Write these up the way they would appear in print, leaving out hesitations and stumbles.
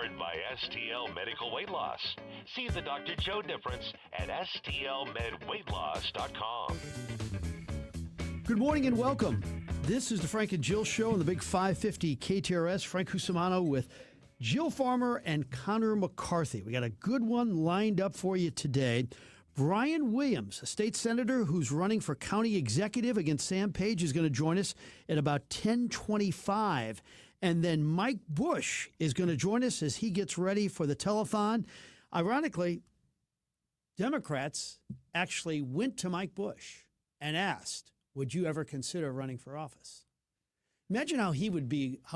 Powered by STL Medical Weight Loss. See the Dr. Joe difference at stlmedweightloss.com. Good morning and welcome. This is the Frank and Jill Show on the Big 550 KTRS. Frank Cusimano with Jill Farmer and Connor McCarthy. We got a good one lined up for you today. Brian Williams, a state senator who's running for county executive against Sam Page, is going to join us at about 10:25. And then Mike Bush is going to join us as he gets ready for the telethon. Ironically, Democrats actually went to Mike Bush and asked, would you ever consider running for office? Imagine how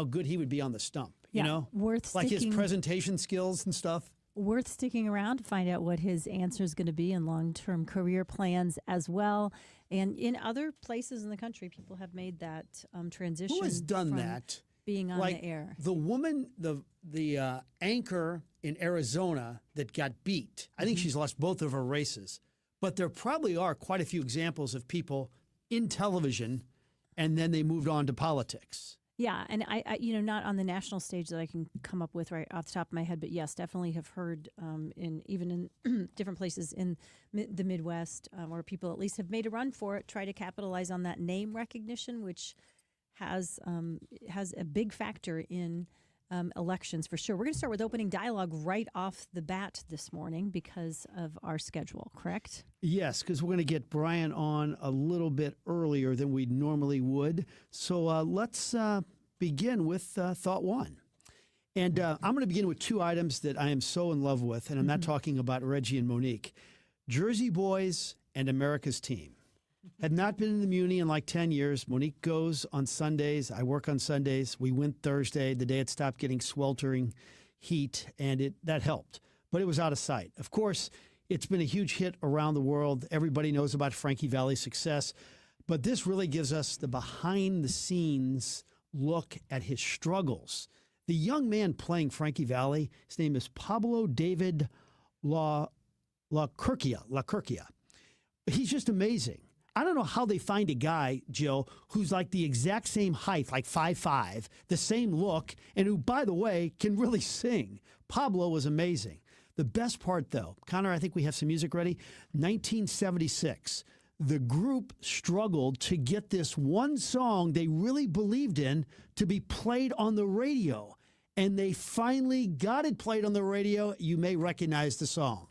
good he would be on the stump, you know? Like his presentation skills and stuff. Worth sticking around to find out what his answer is going to be and long-term career plans as well. And in other places in the country, people have made that transition. Who has done that? Being on the air. The woman, the anchor in Arizona that got beat. I think she's lost both of her races. But there probably are quite a few examples of people in television, and then they moved on to politics. Yeah, and I not on the national stage that I can come up with right off the top of my head, but yes, definitely have heard even in different places in the Midwest where people at least have made a run for it, try to capitalize on that name recognition, which has a big factor in elections for sure. We're going to start with opening dialogue right off the bat this morning because of our schedule, correct? Yes, because we're going to get Brian on a little bit earlier than we normally would. So let's begin with thought one. And I'm going to begin with two items that I am so in love with, and I'm not talking about Reggie and Monique. Jersey Boys and America's Team. Had not been in the Muni in like 10 years. Monique goes on Sundays. I work on Sundays. We went Thursday, the day it stopped getting sweltering heat, and that helped. But it was out of sight. Of course, it's been a huge hit around the world. Everybody knows about Frankie Valli's success. But this really gives us the behind-the-scenes look at his struggles. The young man playing Frankie Valli, his name is Pablo David LaCurcia. He's just amazing. I don't know how they find a guy, Jill, who's like the exact same height, like 5'5", the same look, and who, by the way, can really sing. Pablo was amazing. The best part, though, Connor, I think we have some music ready. 1976, the group struggled to get this one song they really believed in to be played on the radio, and they finally got it played on the radio. You may recognize the song.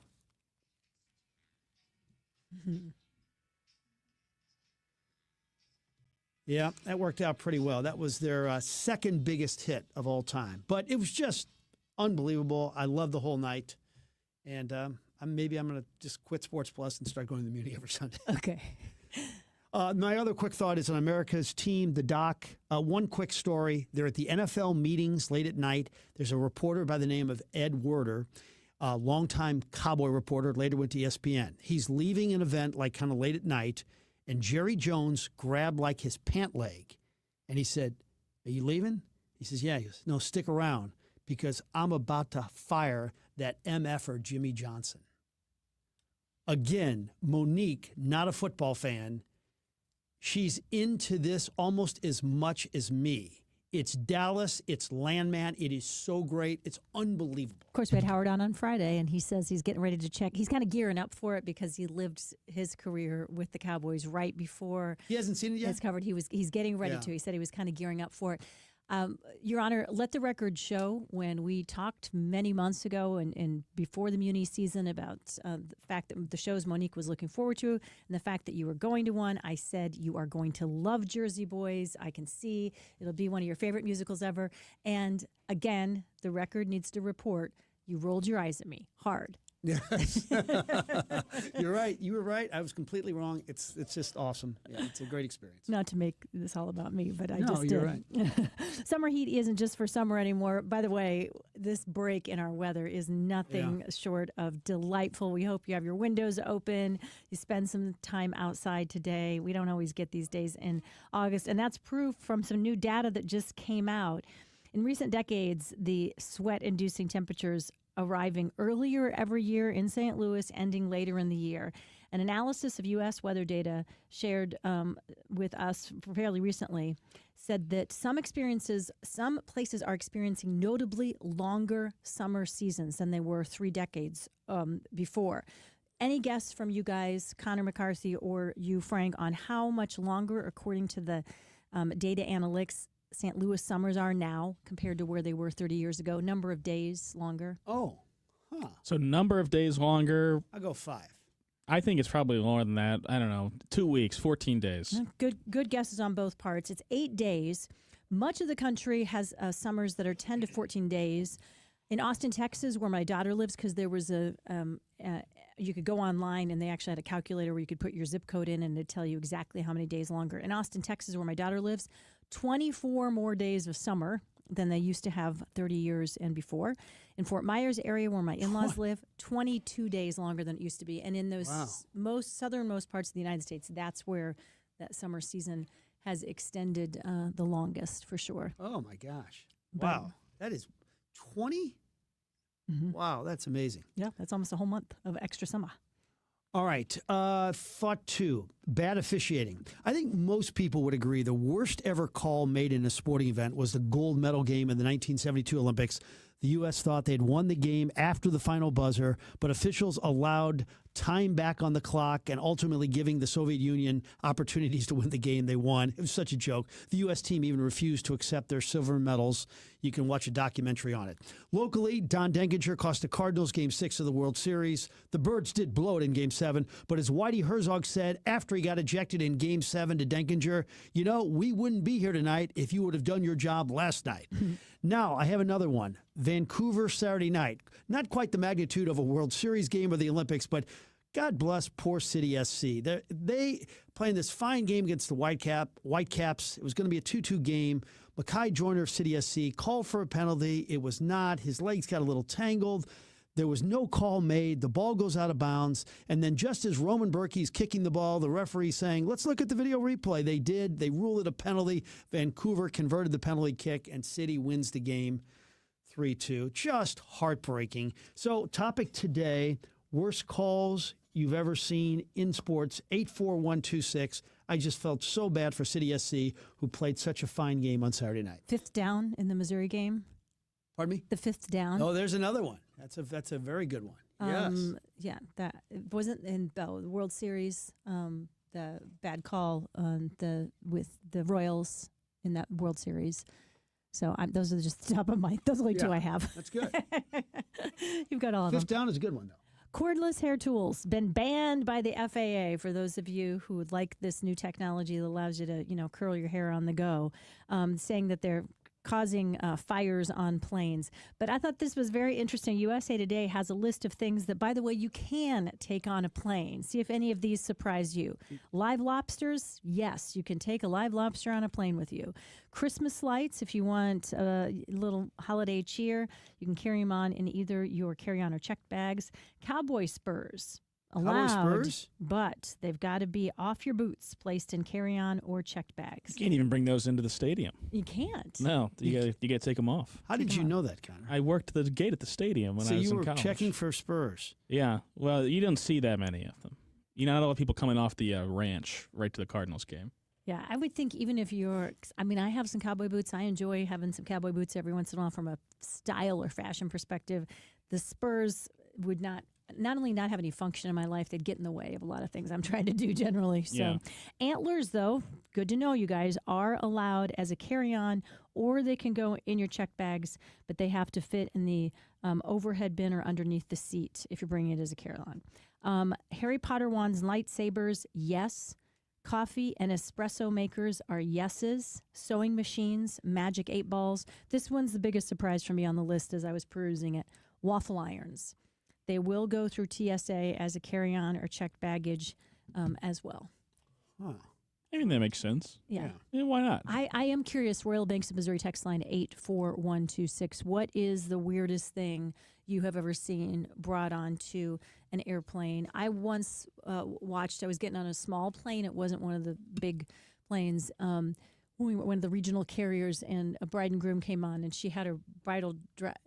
Yeah, that worked out pretty well. That was their second biggest hit of all time. But it was just unbelievable. I loved the whole night. And maybe I'm going to just quit Sports Plus and start going to the Muni every Sunday. Okay. My other quick thought is on America's Team, the doc. One quick story. They're at the NFL meetings late at night. There's a reporter by the name of Ed Werder, a longtime Cowboy reporter, later went to ESPN. He's leaving an event like kind of late at night. And Jerry Jones grabbed like his pant leg, and he said, "Are you leaving?" He says, "Yeah." He goes, "No, stick around because I'm about to fire that MFer Jimmy Johnson." Again, Monique, not a football fan. She's into this almost as much as me. It's Dallas. It's Landman. It is so great. It's unbelievable. Of course, we had Howard on Friday, and he says he's getting ready to check. He's kind of gearing up for it because he lived his career with the Cowboys right before. He hasn't seen it yet? It's covered. He's getting ready to. He said he was kind of gearing up for it. Your Honor, let the record show when we talked many months ago and before the Muni season about the fact that the shows Monique was looking forward to and the fact that you were going to one, I said you are going to love Jersey Boys. I can see it'll be one of your favorite musicals ever. And again, the record needs to report you rolled your eyes at me hard. Yes. You're right. You were right. I was completely wrong. It's just awesome. Yeah, it's a great experience. Not to make this all about me, but I just did. You're right. Summer heat isn't just for summer anymore. By the way, this break in our weather is nothing short of delightful. We hope you have your windows open. You spend some time outside today. We don't always get these days in August, and that's proof from some new data that just came out. In recent decades, the sweat-inducing temperatures arriving earlier every year in St. Louis, ending later in the year. An analysis of U.S. weather data shared with us fairly recently said that some places are experiencing notably longer summer seasons than they were 3 decades before. Any guess from you guys, Connor McCarthy or you, Frank, on how much longer, according to the data analytics, St. Louis summers are now compared to where they were 30 years ago? Number of days longer? Oh, So number of days longer, I'll go 5. I think it's probably more than that. I don't know, 2 weeks, 14 days. Good guesses on both parts. It's 8 days. Much of the country has summers that are 10 to 14 days. In Austin, Texas, where my daughter lives, because there was you could go online and they actually had a calculator where you could put your zip code in and it'd tell you exactly how many days longer. In Austin, Texas, where my daughter lives, 24 more days of summer than they used to have 30 years and before. In Fort Myers area, where my in-laws live, 22 days longer than it used to be. And in those southernmost parts of the United States, that's where that summer season has extended the longest, for sure. Oh, my gosh. Wow. That is 20? Mm-hmm. Wow, that's amazing. Yeah, that's almost a whole month of extra summer. All right. Thought 2, bad officiating. I think most people would agree the worst ever call made in a sporting event was the gold medal game in the 1972 Olympics. The U.S. thought they'd won the game after the final buzzer, but officials allowed time back on the clock and ultimately giving the Soviet Union opportunities to win the game they won. It was such a joke. The U.S. team even refused to accept their silver medals. You can watch a documentary on it. Locally, Don Denkinger cost the Cardinals Game 6 of the World Series. The Birds did blow it in Game 7, but as Whitey Herzog said after he got ejected in Game 7 to Denkinger, we wouldn't be here tonight if you would have done your job last night. Now, I have another one. Vancouver Saturday night. Not quite the magnitude of a World Series game or the Olympics, but God bless poor City SC. They playing this fine game against the Whitecaps. It was going to be a 2-2 game. Mackay Joyner of City SC called for a penalty. It was not. His legs got a little tangled. There was no call made. The ball goes out of bounds. And then just as Roman Berkey's kicking the ball, the referee saying, let's look at the video replay. They did. They ruled it a penalty. Vancouver converted the penalty kick, and City wins the game 3-2. Just heartbreaking. So topic today, worst calls you've ever seen in sports, 84126. I just felt so bad for City SC, who played such a fine game on Saturday night. 5th down in the Missouri game. Pardon me? The 5th down. Oh, there's another one. That's a very good one. Yes. Yeah, that it wasn't in the World Series. The bad call with the Royals in that World Series. So those are just the top of my. Those are only 2 I have. That's good. You've got all of them. 5th down is a good one, though. Cordless hair tools been banned by the FAA for those of you who would like this new technology that allows you to curl your hair on the go, saying that they're causing fires on planes. But I thought this was very interesting. USA Today has a list of things that, by the way, you can take on a plane. See if any of these surprise you. Live lobsters, yes, you can take a live lobster on a plane with you. Christmas lights, if you want a little holiday cheer, you can carry them on in either your carry-on or checked bags. Cowboy spurs. Allowed, spurs? but they've got to be off your boots, placed in carry-on or checked bags. You can't even bring those into the stadium. You can't. No, you got to take them off. How did you know that, Connor? I worked the gate at the stadium when I was in college. So you were checking for spurs? Yeah. Well, you don't see that many of them. Not a lot of people coming off the ranch right to the Cardinals game. Yeah, I would think even if I have some cowboy boots. I enjoy having some cowboy boots every once in a while from a style or fashion perspective. The spurs would not only not have any function in my life, they'd get in the way of a lot of things I'm trying to do generally. So yeah. Antlers, though, good to know, you guys, are allowed as a carry-on, or they can go in your check bags, but they have to fit in the overhead bin or underneath the seat if you're bringing it as a carry-on. Harry Potter wands, lightsabers, yes. Coffee and espresso makers are yeses. Sewing machines, magic 8 balls. This one's the biggest surprise for me on the list as I was perusing it. Waffle irons. They will go through TSA as a carry-on or checked baggage as well. Huh. I mean, that makes sense. Yeah. Why not? I am curious, Royal Banks of Missouri text line 84126. What is the weirdest thing you have ever seen brought onto an airplane? I once I was getting on a small plane. It wasn't one of the big planes one of the regional carriers, and a bride and groom came on, and she had her bridal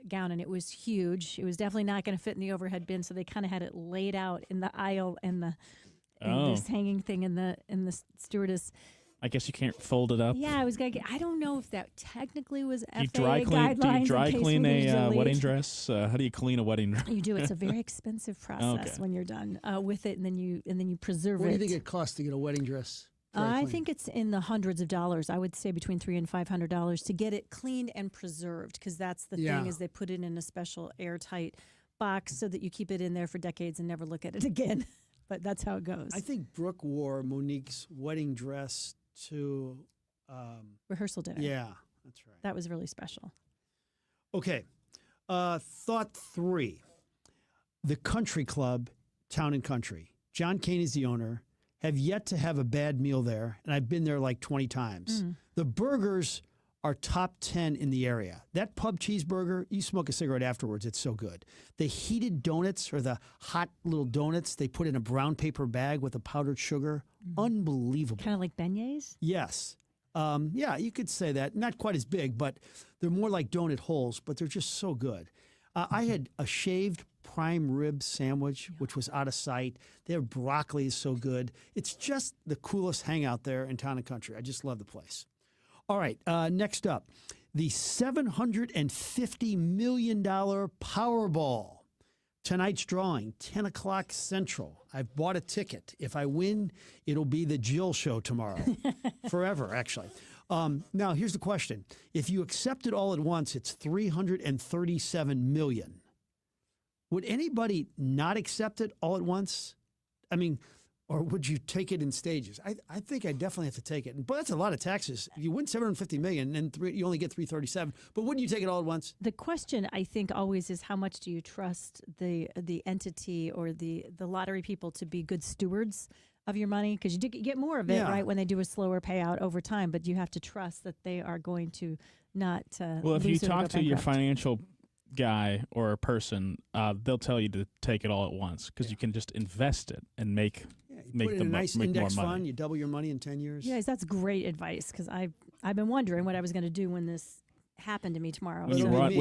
gown, and it was huge. It was definitely not going to fit in the overhead bin, so they kind of had it laid out in the aisle and this hanging thing, and the stewardess. I guess you can't fold it up. Yeah, I don't know if that technically was FAA guidelines. guidelines. Do you dry clean a delete. wedding dress? How do you clean a wedding dress? You do. It's a very expensive process when you're done with it, and then you preserve it. What do you think it costs to get a wedding dress? I think it's in the hundreds of dollars. I would say between $300 and $500 to get it cleaned and preserved, because that's the thing, is they put it in a special airtight box so that you keep it in there for decades and never look at it again. But that's how it goes. I think Brooke wore Monique's wedding dress to rehearsal dinner. Yeah, that's right. That was really special. Okay. Thought 3. The Country Club, Town and Country. John Kane is the owner. Have yet to have a bad meal there, and I've been there like 20 times. The burgers are top 10 in the area. That pub cheeseburger, you smoke a cigarette afterwards, it's so good. The heated donuts, or the hot little donuts, they put in a brown paper bag with a powdered sugar. Unbelievable. Kind of like beignets? Yes. Yeah, you could say that. Not quite as big, but they're more like donut holes, but they're just so good. I had a shaved prime rib sandwich, which was out of sight. Their broccoli is so good. It's just the coolest hangout there in Town and Country. I just love the place. All right, next up, the $750 million Powerball. Tonight's drawing, 10 o'clock Central. I've bought a ticket. If I win, it'll be the Jill show tomorrow. Forever, actually. Now, here's the question. If you accept it all at once, it's $337 million. Would anybody not accept it all at once? I mean, or would you take it in stages? I think I definitely have to take it. But that's a lot of taxes. If you win $750 million and you only get $337, but wouldn't you take it all at once? The question, I think, always is how much do you trust the entity or the lottery people to be good stewards of your money? Because you do get more of it, right, when they do a slower payout over time. But you have to trust that they are going to not well, if you lose it or talk go to your bankrupt. financial guy or a person, they'll tell you to take it all at once, because you can just invest it and make Put it in a nice make index more money. fund. You double your money in 10 years. Yes, that's great advice, because I've been wondering what I was going to do when this happened to me tomorrow. When you run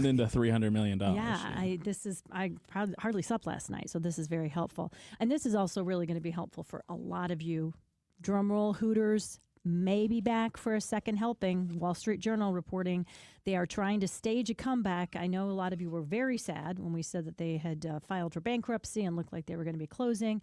into $300 million. I hardly slept last night, so this is very helpful. And this is also really going to be helpful for a lot of you. Drumroll, Hooters may be back for a second helping. Wall Street Journal reporting they are trying to stage a comeback. I know a lot of you were very sad when we said that they had filed for bankruptcy and looked like they were going to be closing.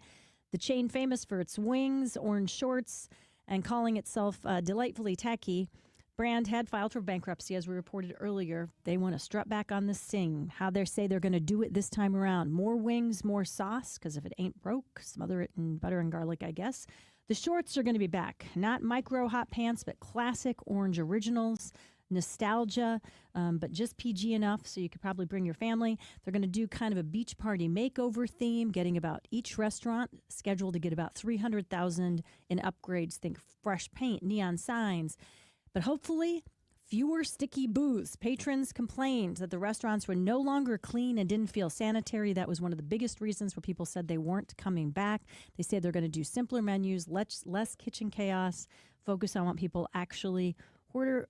The chain, famous for its wings, orange shorts, and calling itself delightfully tacky, brand had filed for bankruptcy, as we reported earlier. They want to strut back on the sing. How they say they're going to do it this time around. More wings, more sauce, because if it ain't broke, smother it in butter and garlic, I guess. The shorts are going to be back. Not micro hot pants, but classic orange originals. Nostalgia, but just PG enough, so you could probably bring your family. They're going to do kind of a beach party makeover theme, getting about each restaurant scheduled to get about $300,000 in upgrades. Think fresh paint, neon signs, but hopefully fewer sticky booths. Patrons complained that the restaurants were no longer clean and didn't feel sanitary. That was one of the biggest reasons where people said they weren't coming back. They say they're going to do simpler menus, less kitchen chaos, focus on what people actually order.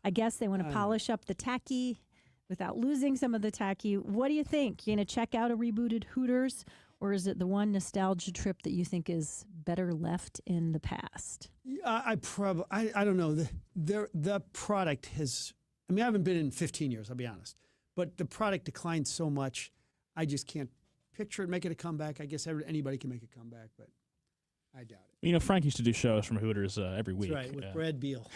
I guess they want to polish up the tacky without losing some of the tacky. What do you think? You going to check out a rebooted Hooters, or is it the one nostalgia trip that you think is better left in the past? I don't know. The product has, I mean, I haven't been in 15 years, I'll be honest. But the product declined so much, I just can't picture it making a comeback. I guess anybody can make a comeback, but I doubt it. You know, Frank used to do shows from Hooters every week. That's right, with Brad Beal.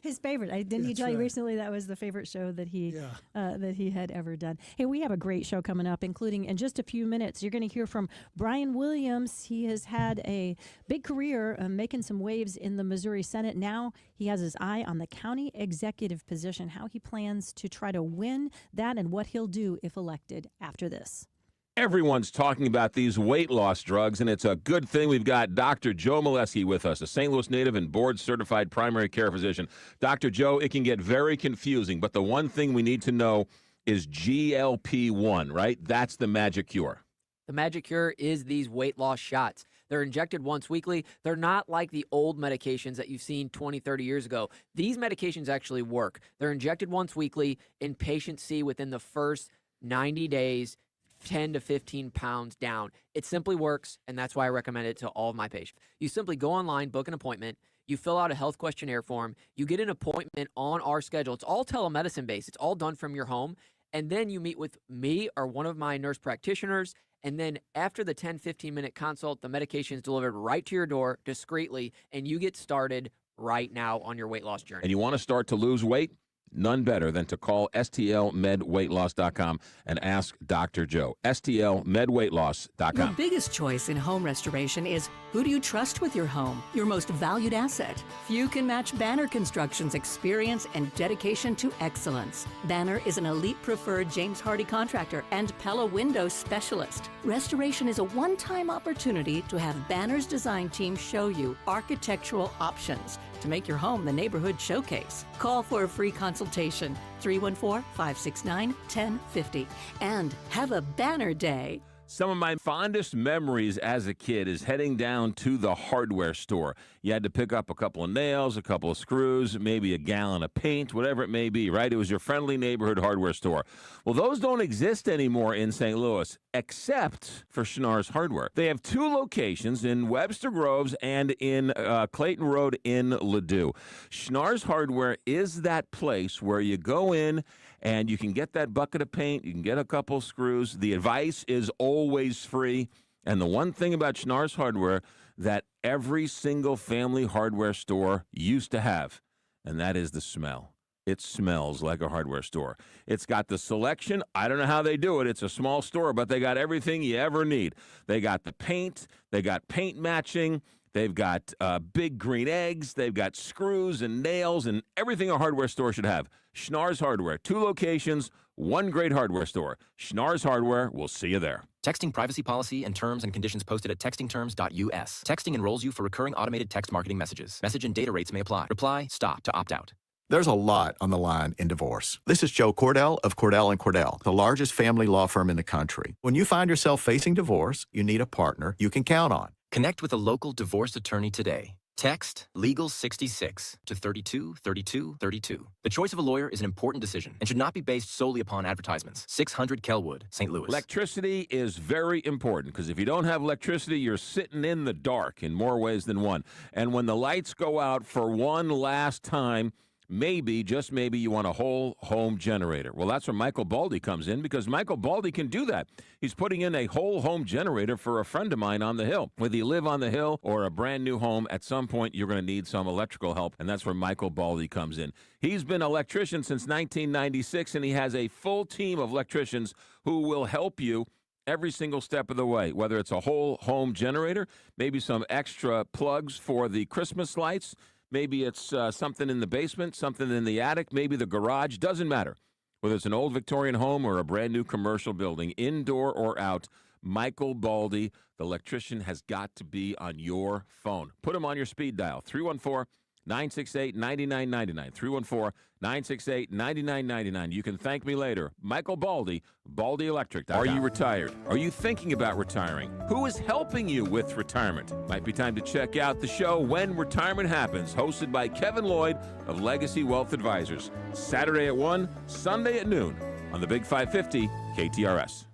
His favorite. Didn't he tell you recently that was the favorite show that he had ever done? Hey, we have a great show coming up, including in just a few minutes, you're going to hear from Brian Williams. He has had a big career making some waves in the Missouri Senate. Now he has his eye on the county executive position, how he plans to try to win that and what he'll do if elected after this. Everyone's talking about these weight loss drugs, and it's a good thing we've got Dr. Joe Molesky with us, a St. Louis native and board-certified primary care physician. Dr. Joe, it can get very confusing, but the one thing we need to know is GLP-1, right? That's the magic cure. The magic cure is these weight loss shots. They're injected once weekly. They're not like the old medications that you've seen 20, 30 years ago. These medications actually work. They're injected once weekly, and patients see within the first 90 days 10 to 15 pounds down. It simply works, and that's why I recommend it to all of my patients. You simply go online, book an appointment. You fill out a health questionnaire form. You get an appointment on our schedule. It's all telemedicine based. It's all done from your home. And then you meet with me or one of my nurse practitioners. And then after the 10, 15-minute consult, the medication is delivered right to your door discreetly, and you get started right now on your weight loss journey. And you want to start to lose weight? None better than to call stlmedweightloss.com and ask Dr. Joe. stlmedweightloss.com. Your biggest choice in home restoration is who do you trust with your home, your most valued asset? Few can match Banner Construction's experience and dedication to excellence. Banner is an elite preferred James Hardy contractor and Pella window specialist. Restoration is a one-time opportunity to have Banner's design team show you architectural options to make your home the neighborhood showcase. Call for a free consultation, 314-569-1050. And have a banner day. Some of my fondest memories as a kid is heading down to the hardware store. You had to pick up a couple of nails, a couple of screws, maybe a gallon of paint, whatever it may be, right? It was your friendly neighborhood hardware store. Well, those don't exist anymore in St. Louis, except for Schnarr's Hardware. They have two locations in Webster Groves and in Clayton Road in Ladue. Schnarr's Hardware is that place where you go in and you can get that bucket of paint, you can get a couple screws. The advice is always free. And the one thing about Schnarr's Hardware that every single family hardware store used to have, and that is the smell. It smells like a hardware store. It's got the selection. I don't know how they do it. It's a small store, but they got everything you ever need. They got the paint. They got paint matching. They've got big green eggs. They've got screws and nails and everything a hardware store should have. Schnarr's Hardware, 2 locations, 1 great hardware store. Schnarr's Hardware, we'll see you there. Texting privacy policy and terms and conditions posted at textingterms.us. Texting enrolls you for recurring automated text marketing messages. Message and data rates may apply. Reply, stop to opt out. There's a lot on the line in divorce. This is Joe Cordell of Cordell & Cordell, the largest family law firm in the country. When you find yourself facing divorce, you need a partner you can count on. Connect with a local divorce attorney today. Text LEGAL66 to 323232. The choice of a lawyer is an important decision and should not be based solely upon advertisements. 600 Kelwood, St. Louis. Electricity is very important because if you don't have electricity, you're sitting in the dark in more ways than one. And when the lights go out for one last time, maybe, just maybe, you want a whole home generator. Well, that's where Michael Baldy comes in because Michael Baldy can do that. He's putting in a whole home generator for a friend of mine on the hill. Whether you live on the hill or a brand new home, at some point you're going to need some electrical help, and that's where Michael Baldy comes in. He's been an electrician since 1996, and he has a full team of electricians who will help you every single step of the way, whether it's a whole home generator, maybe some extra plugs for the Christmas lights, maybe it's something in the basement, something in the attic, maybe the garage. Doesn't matter. Whether it's an old Victorian home or a brand new commercial building, indoor or out, Michael Baldy, the electrician, has got to be on your phone. Put him on your speed dial, 314-968-9999, 314-968-9999. You can thank me later. Michael Baldy, Baldy Electric. Are you retired? Are you thinking about retiring? Who is helping you with retirement? Might be time to check out the show When Retirement Happens, hosted by Kevin Lloyd of Legacy Wealth Advisors. Saturday at 1, Sunday at noon on the Big 550 KTRS.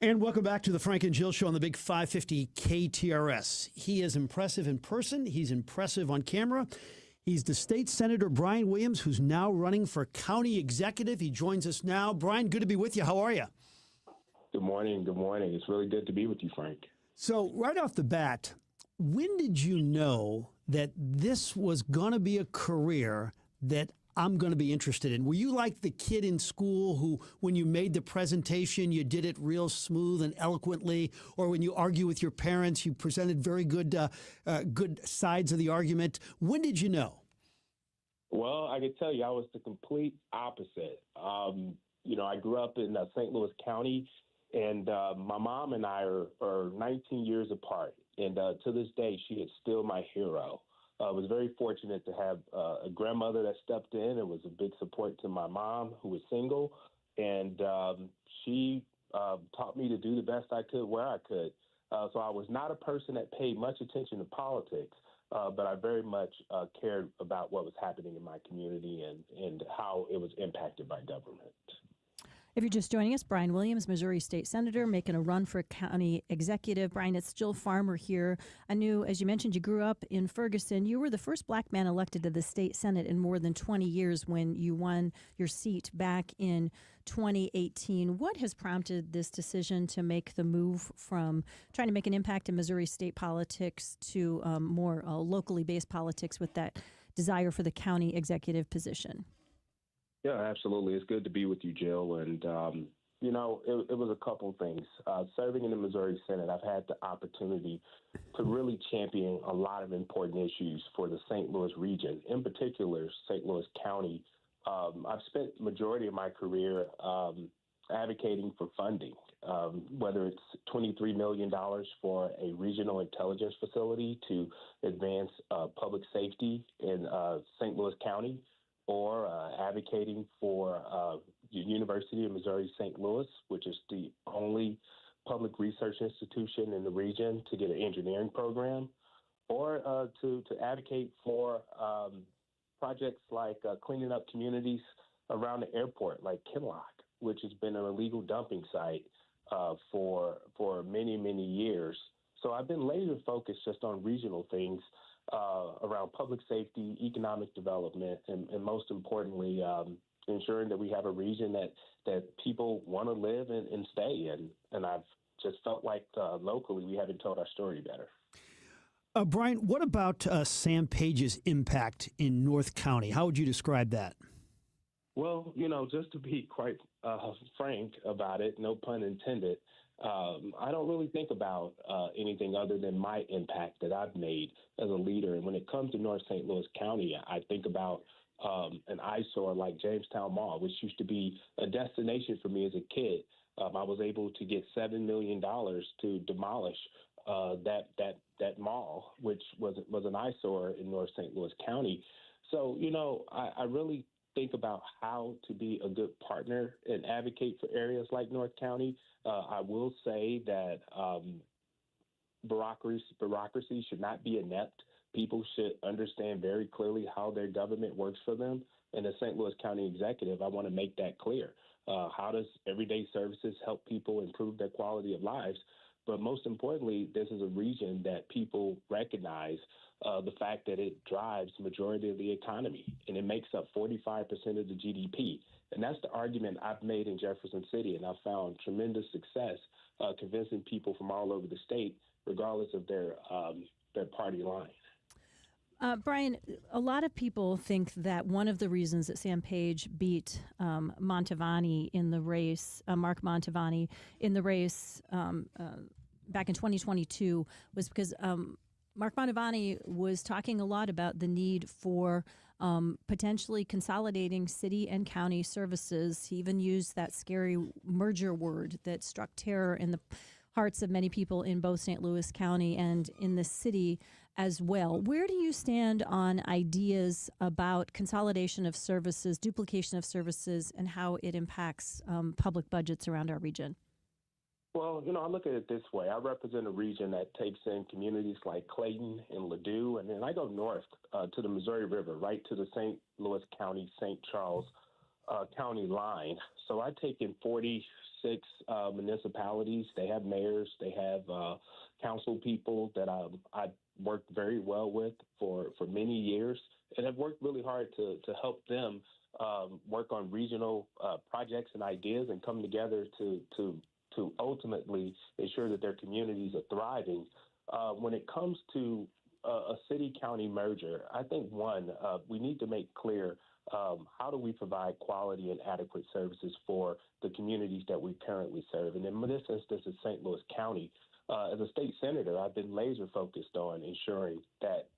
And welcome back to the Frank and Jill Show on the Big 550 KTRS. He is impressive in person. He's impressive on camera. He's the state senator, Brian Williams, who's now running for county executive. He joins us now. Brian, good to be with you. How are you? Good morning. Good morning. It's really good to be with you, Frank. So right off the bat, when did you know that this was going to be a career that I'm going to be interested in? Were you like the kid in school who, when you made the presentation, you did it real smooth and eloquently, or when you argue with your parents, you presented very good sides of the argument? When did you know? Well, I can tell you I was the complete opposite. I grew up in St. Louis County, and my mom and I are 19 years apart. And to this day, she is still my hero. I was very fortunate to have a grandmother that stepped in and was a big support to my mom, who was single. and she taught me to do the best I could where I could. So I was not a person that paid much attention to politics, but I very much cared about what was happening in my community and how it was impacted by government. If you're just joining us, Brian Williams, Missouri State Senator, making a run for county executive. Brian, it's Jill Farmer here. I knew, as you mentioned, you grew up in Ferguson. You were the first black man elected to the state Senate in more than 20 years when you won your seat back in 2018. What has prompted this decision to make the move from trying to make an impact in Missouri state politics to more locally based politics with that desire for the county executive position? Yeah, absolutely. It's good to be with you, Jill. And, it was a couple things. Serving in the Missouri Senate, I've had the opportunity to really champion a lot of important issues for the St. Louis region, in particular, St. Louis County. I've spent the majority of my career advocating for funding, whether it's $23 million for a regional intelligence facility to advance public safety in St. Louis County, or advocating for the University of Missouri St. Louis, which is the only public research institution in the region to get an engineering program, or to advocate for projects like cleaning up communities around the airport, like Kinloch, which has been an illegal dumping site for many, many years. So I've been laser focused just on regional things around public safety, economic development, and most importantly, ensuring that we have a region that people want to live and stay in. And I've just felt like locally we haven't told our story better. Brian, what about Sam Page's impact in North County? How would you describe that? Well, just to be quite frank about it, no pun intended, I don't really think about anything other than my impact that I've made as a leader. And when it comes to North St. Louis County, I think about an eyesore like Jamestown Mall, which used to be a destination for me as a kid. I was able to get $7 million to demolish that mall, which was an eyesore in North St. Louis County. So, I really think about how to be a good partner and advocate for areas like North County. I will say that bureaucracy should not be inept. People should understand very clearly how their government works for them. And as St. Louis County Executive, I want to make that clear. How does everyday services help people improve their quality of lives? But most importantly, this is a region that people recognize the fact that it drives the majority of the economy, and it makes up 45% of the GDP. And that's the argument I've made in Jefferson City, and I've found tremendous success convincing people from all over the state, regardless of their party line. Brian, a lot of people think that one of the reasons that Sam Page beat Mantovani in the race, Mark Mantovani in the race back in 2022, was because Mark Mantovani was talking a lot about the need for potentially consolidating city and county services. He even used that scary merger word that struck terror in the hearts of many people in both St. Louis County and in the city as well. Where do you stand on ideas about consolidation of services, duplication of services, and how it impacts public budgets around our region? Well, I look at it this way. I represent a region that takes in communities like Clayton and Ladue, and then I go north to the Missouri River, right to the St. Louis County, St. Charles County line. So I take in 46 municipalities. They have mayors. They have council people that I worked very well with for many years, and have worked really hard to help them work on regional projects and ideas and come together to ultimately ensure that their communities are thriving. When it comes to a city-county merger, I think, we need to make clear how do we provide quality and adequate services for the communities that we currently serve. And in this instance, is St. Louis County. As a state senator, I've been laser focused on ensuring that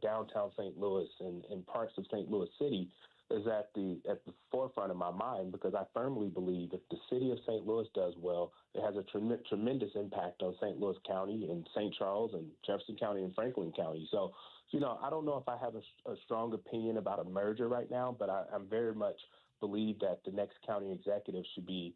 downtown St. Louis and parts of St. Louis City is at the forefront of my mind, because I firmly believe if the city of St. Louis does well, it has a tremendous impact on St. Louis County and St. Charles and Jefferson County and Franklin County. So, I don't know if I have a strong opinion about a merger right now, but I'm very much believe that the next county executive should be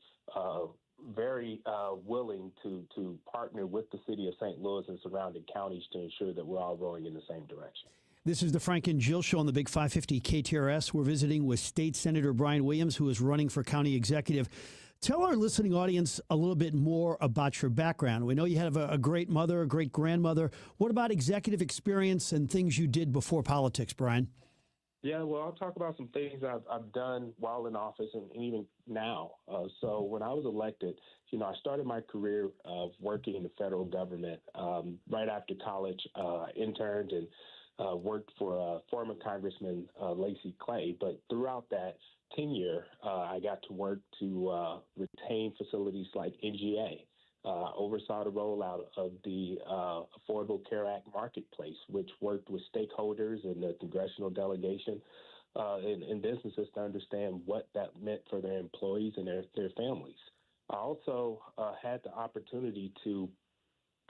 very willing to partner with the city of St. Louis and surrounding counties to ensure that we're all rowing in the same direction. This is the Frank and Jill Show on the Big 550 KTRS. We're visiting with State Senator Brian Williams, who is running for county executive. Tell our listening audience a little bit more about your background. We know you have a great mother, a great grandmother. What about executive experience and things you did before politics, Brian? Yeah, well, I'll talk about some things I've done while in office and even now. So when I was elected, I started my career of working in the federal government. Right after college, I interned and worked for former Congressman Lacey Clay. But throughout that tenure, I got to work to retain facilities like NGA. Oversaw the rollout of the Affordable Care Act Marketplace, which worked with stakeholders and the congressional delegation and businesses to understand what that meant for their employees and their families. I also had the opportunity to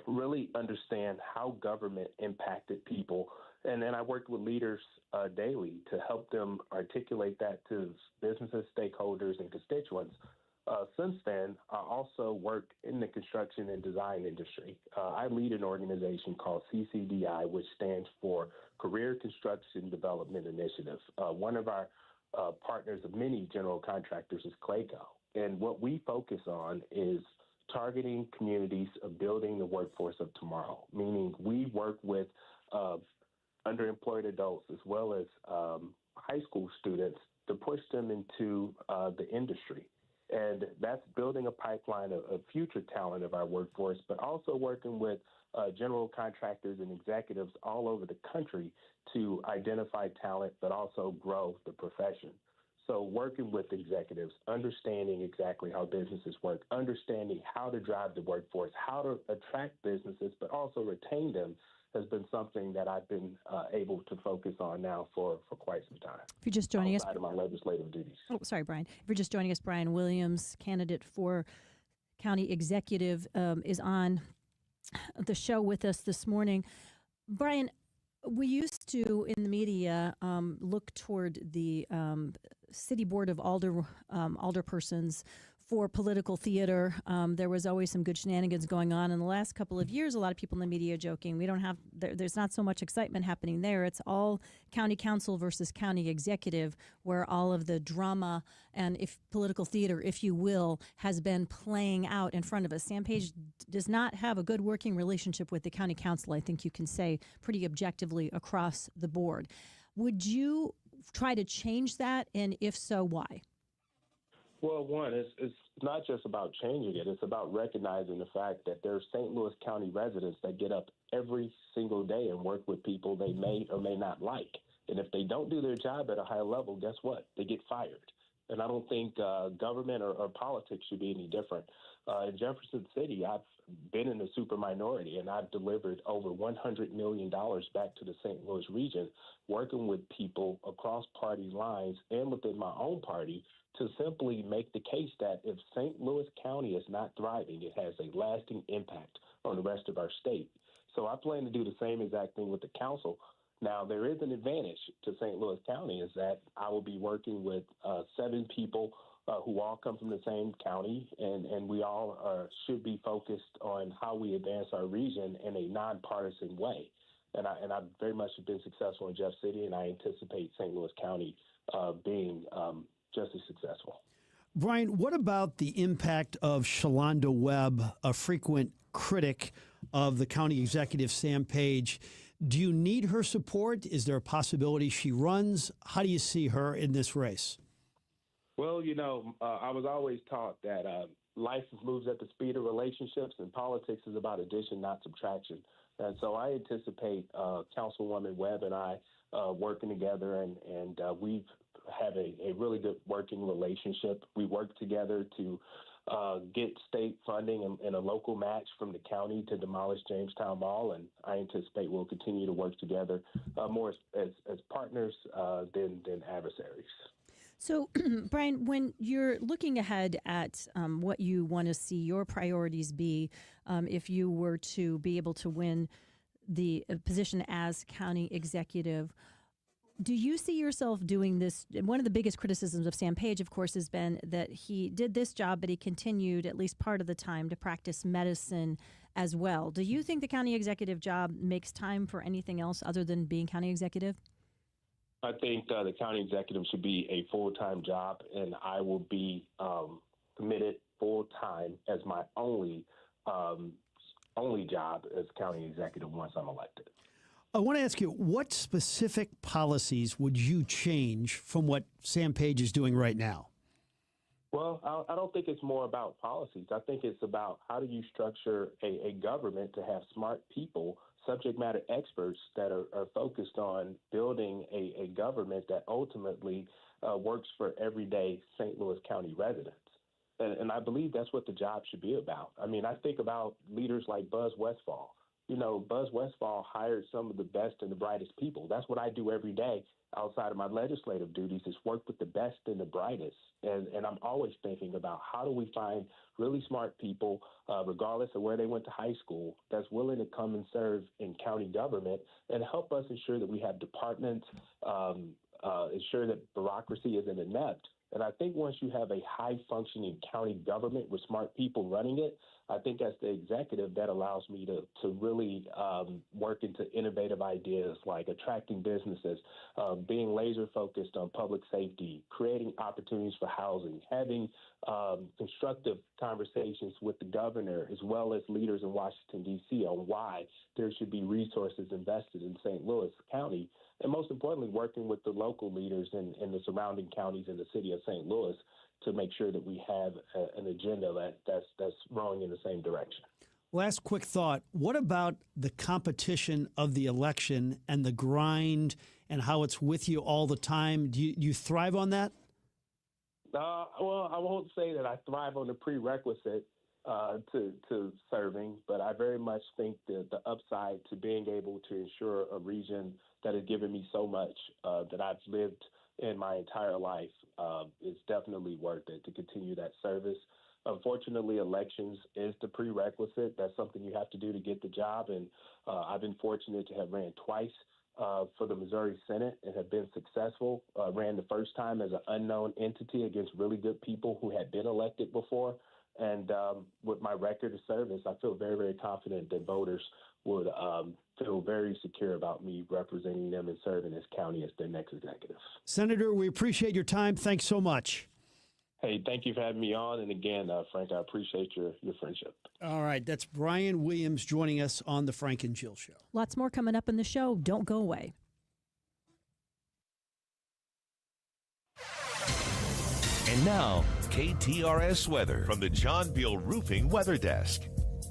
really understand how government impacted people. And then I worked with leaders daily to help them articulate that to businesses, stakeholders, and constituents. Since then, I also work in the construction and design industry. I lead an organization called CCDI, which stands for Career Construction Development Initiative. One of our partners of many general contractors is Clayco. And what we focus on is targeting communities of building the workforce of tomorrow, meaning we work with underemployed adults as well as high school students to push them into the industry. And that's building a pipeline of future talent of our workforce, but also working with general contractors and executives all over the country to identify talent, but also grow the profession. So working with executives, understanding exactly how businesses work, understanding how to drive the workforce, how to attract businesses, but also retain them has been something that I've been able to focus on now for quite some time. If you're just joining us, outside of my legislative duties. Oh, sorry, Brian. If you're just joining us, Brian Williams, candidate for county executive, is on the show with us this morning. Brian, we used to, in the media, look toward the city board of alderpersons for political theater. There was always some good shenanigans going on. In the last couple of years, a lot of people in the media joking, there's not so much excitement happening there. It's all county council versus county executive, where all of the drama and political theater, if you will, has been playing out in front of us. Sam Page does not have a good working relationship with the county council, I think you can say pretty objectively across the board. Would you try to change that? And if so, why? Well, one, it's not just about changing it. It's about recognizing the fact that there are St. Louis County residents that get up every single day and work with people they may or may not like. And if they don't do their job at a high level, guess what? They get fired. And I don't think government or politics should be any different. In Jefferson City, I've been in the super minority, and I've delivered over $100 million back to the St. Louis region, working with people across party lines and within my own party to simply make the case that if St. Louis County is not thriving, it has a lasting impact on the rest of our state. So I plan to do the same exact thing with the council. Now, there is an advantage to St. Louis County is that I will be working with 7 people who all come from the same county, and we all should be focused on how we advance our region in a nonpartisan way. And I've very much been successful in Jeff City, and I anticipate St. Louis County being just as successful. Brian, what about the impact of Shalonda Webb, a frequent critic of the county executive, Sam Page? Do you need her support? Is there a possibility she runs? How do you see her in this race? Well, I was always taught that life moves at the speed of relationships, and politics is about addition, not subtraction. And so I anticipate Councilwoman Webb and I working together, and we've have a really good working relationship. We work together to get state funding and a local match from the county to demolish Jamestown Mall, and I anticipate we'll continue to work together more as partners than adversaries. So, Brian, when you're looking ahead at what you want to see your priorities be, if you were to be able to win the position as county executive. Do you see yourself doing this? One of the biggest criticisms of Sam Page, of course, has been that he did this job, but he continued at least part of the time to practice medicine as well. Do you think the county executive job makes time for anything else other than being county executive? I think the county executive should be a full-time job, and I will be committed full-time as my only job as county executive once I'm elected. I want to ask you, what specific policies would you change from what Sam Page is doing right now? Well, I don't think it's more about policies. I think it's about how do you structure a government to have smart people, subject matter experts that are focused on building a government that ultimately works for everyday St. Louis County residents. And I believe that's what the job should be about. I mean, I think about leaders like Buzz Westfall. You know, Buzz Westfall hired some of the best and the brightest people. That's what I do every day outside of my legislative duties, is work with the best and the brightest. And I'm always thinking about how do we find really smart people, regardless of where they went to high school, that's willing to come and serve in county government and help us ensure that we have departments, ensure that bureaucracy isn't inept. And I think once you have a high-functioning county government with smart people running it, I think as the executive, that allows me to really work into innovative ideas like attracting businesses, being laser-focused on public safety, creating opportunities for housing, having constructive conversations with the governor as well as leaders in Washington, D.C. on why there should be resources invested in St. Louis County, and most importantly, working with the local leaders in the surrounding counties in the city of St. Louis to make sure that we have an agenda that's rowing in the same direction. Last quick thought. What about the competition of the election and the grind and how it's with you all the time? Do you thrive on that? Well, I won't say that I thrive on the prerequisite to serving, but I very much think that the upside to being able to ensure a region that has given me so much that I've lived in my entire life is definitely worth it to continue that service. Unfortunately, elections is the prerequisite. That's something you have to do to get the job, and I've been fortunate to have ran twice for the Missouri Senate and have been successful. Ran the first time as an unknown entity against really good people who had been elected before. And with my record of service, I feel very, very confident that voters would feel very secure about me representing them and serving this county as their next executive. Senator, we appreciate your time. Thanks so much. Hey, thank you for having me on. And again, Frank, I appreciate your friendship. All right. That's Brian Williams joining us on The Frank and Jill Show. Lots more coming up in the show. Don't go away. And now, KTRS weather from the John Beal Roofing Weather Desk.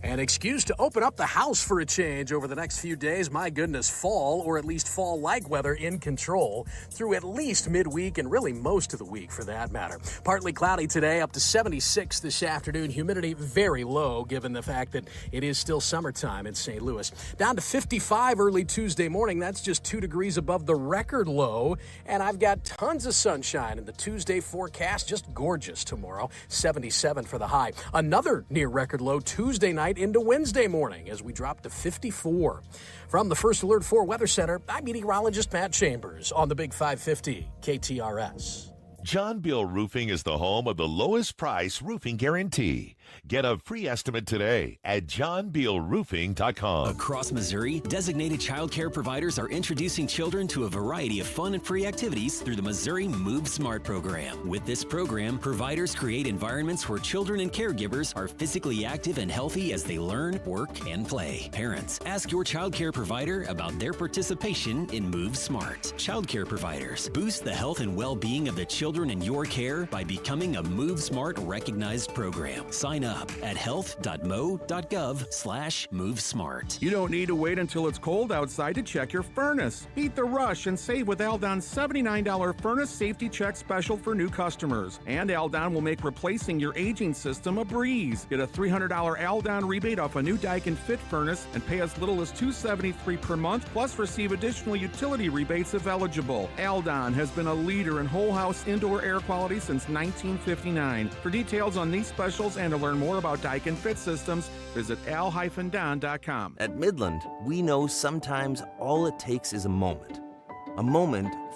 An excuse to open up the house for a change over the next few days. My goodness, fall, or at least fall-like weather in control through at least midweek and really most of the week for that matter. Partly cloudy today, up to 76 this afternoon. Humidity very low given the fact that it is still summertime in St. Louis. Down to 55 early Tuesday morning. That's just 2 degrees above the record low. And I've got tons of sunshine in the Tuesday forecast. Just gorgeous tomorrow. 77 for the high. Another near record low Tuesday night into Wednesday morning as we drop to 54. From the First Alert 4 Weather Center, I'm meteorologist Matt Chambers on the Big 550 KTRS. John Beal Roofing is the home of the lowest price roofing guarantee. Get a free estimate today at johnbealroofing.com. Across Missouri, designated child care providers are introducing children to a variety of fun and free activities through the Missouri Move Smart program. With this program, providers create environments where children and caregivers are physically active and healthy as they learn, work, and play. Parents, ask your child care provider about their participation in Move Smart. Child care providers boost the health and well-being of the children in your care by becoming a Move Smart recognized program. Sign up at health.mo.gov/MoveSmart. You don't need to wait until it's cold outside to check your furnace. Beat the rush and save with Aldon's $79 furnace safety check special for new customers. And Aldon will make replacing your aging system a breeze. Get a $300 Aldon rebate off a new Daikin Fit furnace and pay as little as $273 per month, plus receive additional utility rebates if eligible. Aldon has been a leader in whole house indoor air quality since 1959. For details on these specials and alert learn more about Daikin Fit Systems, visit al-don.com. At Midland, we know sometimes all it takes is a moment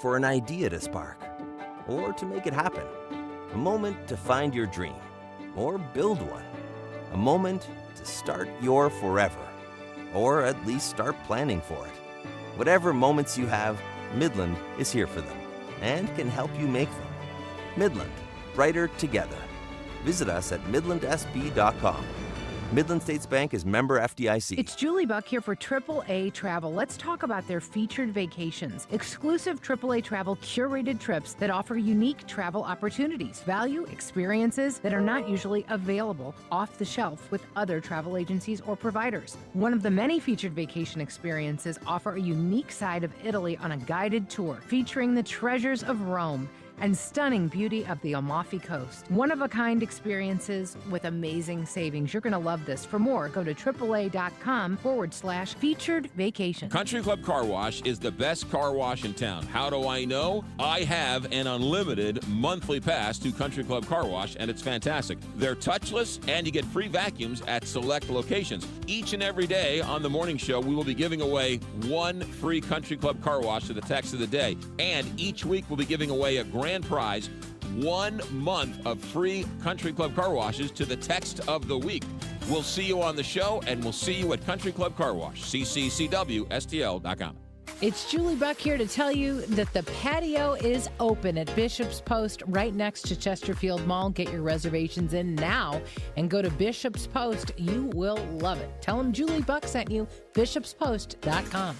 for an idea to spark, or to make it happen, a moment to find your dream, or build one, a moment to start your forever, or at least start planning for it. Whatever moments you have, Midland is here for them and can help you make them. Midland, brighter together. Visit us at midlandsb.com. Midland States Bank is member FDIC. It's Julie Buck here for AAA Travel. Let's talk about their featured vacations. Exclusive AAA Travel curated trips that offer unique travel opportunities, value, experiences that are not usually available off the shelf with other travel agencies or providers. One of the many featured vacation experiences offer a unique side of Italy on a guided tour featuring the treasures of Rome and stunning beauty of the Amalfi Coast. One-of-a-kind experiences with amazing savings. You're going to love this. For more, go to AAA.com/featured vacation. Country Club Car Wash is the best car wash in town. How do I know? I have an unlimited monthly pass to Country Club Car Wash, and it's fantastic. They're touchless, and you get free vacuums at select locations. Each and every day on the morning show, we will be giving away one free Country Club Car Wash to the text of the day. And each week, we'll be giving away a grand prize, 1 month of free Country Club Car Washes to the text of the week. We'll see you on the show, and we'll see you at Country Club Car Wash, cccwstl.com. It's Julie Buck here to tell you that the patio is open at Bishop's Post right next to Chesterfield Mall. Get your reservations in now and go to Bishop's Post. You will love it. Tell them Julie Buck sent you, bishopspost.com.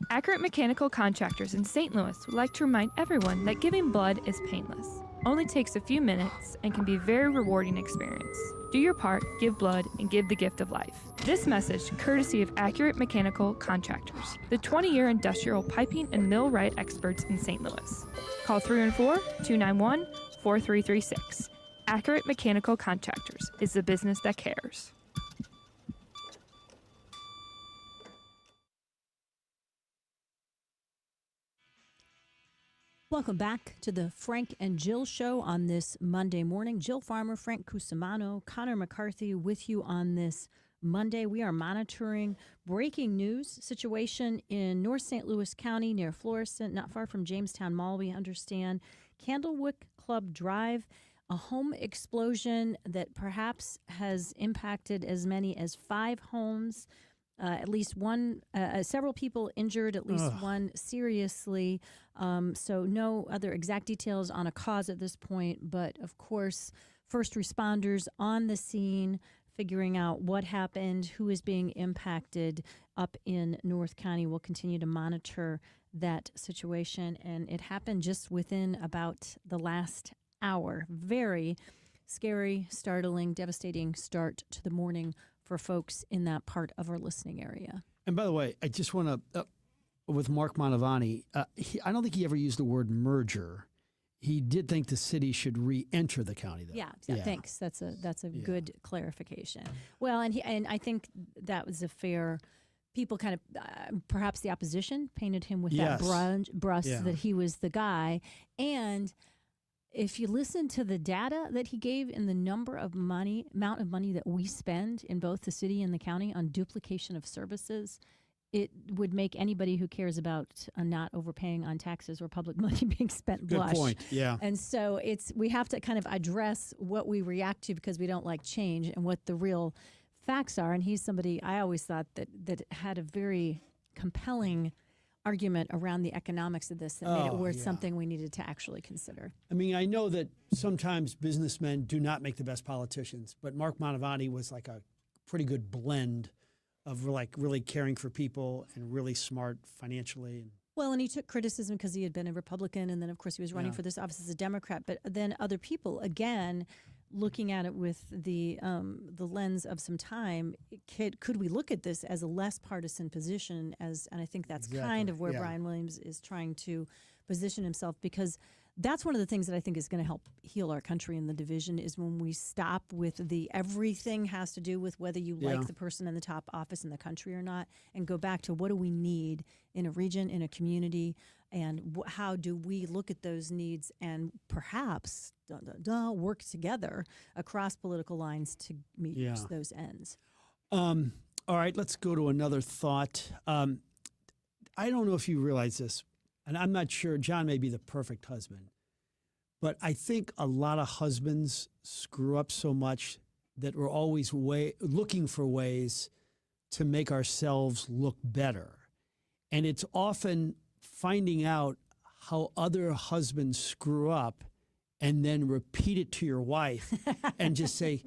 Accurate Mechanical Contractors in St. Louis would like to remind everyone that giving blood is painless. Only takes a few minutes and can be a very rewarding experience. Do your part, give blood, and give the gift of life. This message courtesy of Accurate Mechanical Contractors, the 20-year industrial piping and millwright experts in St. Louis. Call 314-291-4336. Accurate Mechanical Contractors is the business that cares. Welcome back to the Frank and Jill Show on this Monday morning. Jill Farmer, Frank Cusimano, Connor McCarthy with you on this Monday. We are monitoring breaking news situation in North St. Louis County near Florissant, not far from Jamestown Mall, we understand. Candlewick Club Drive, a home explosion that perhaps has impacted as many as 5 homes. At least one, several people injured, at least one seriously. So no other exact details on a cause at this point. But, of course, first responders on the scene, figuring out what happened, who is being impacted up in North County. We'll continue to monitor that situation. And it happened just within about the last hour. Very scary, startling, devastating start to the morning for folks in that part of our listening area. And by the way, I just want to, with Mark Mantovani, I don't think he ever used the word merger. He did think the city should re-enter the county, though. Yeah. Thanks. That's a good clarification. Well, and I think that was a fair. People kind of, perhaps the opposition painted him with that brush that he was the guy. And if you listen to the data that he gave in the amount of money that we spend in both the city and the county on duplication of services, it would make anybody who cares about not overpaying on taxes or public money being spent blush. Good point, yeah. And so we have to kind of address what we react to because we don't like change and what the real facts are. And he's somebody I always thought that had a very compelling argument around the economics of this that made it worth something we needed to actually consider. I mean, I know that sometimes businessmen do not make the best politicians, but Mark Mantovani was like a pretty good blend of like really caring for people and really smart financially. Well, and he took criticism because he had been a Republican, and then, of course, he was running for this office as a Democrat. But then other people, again, looking at it with the lens of some time, could we look at this as a less partisan position? And I think that's kind of where Brian Williams is trying to position himself, because that's one of the things that I think is going to help heal our country in the division is when we stop with the everything has to do with whether you like the person in the top office in the country or not, and go back to what do we need in a region, in a community, and how do we look at those needs and perhaps work together across political lines to meet those ends. All right, let's go to another thought. I don't know if you realize this, and I'm not sure. John may be the perfect husband, but I think a lot of husbands screw up so much that we're always looking for ways to make ourselves look better. And it's often finding out how other husbands screw up and then repeat it to your wife and just say,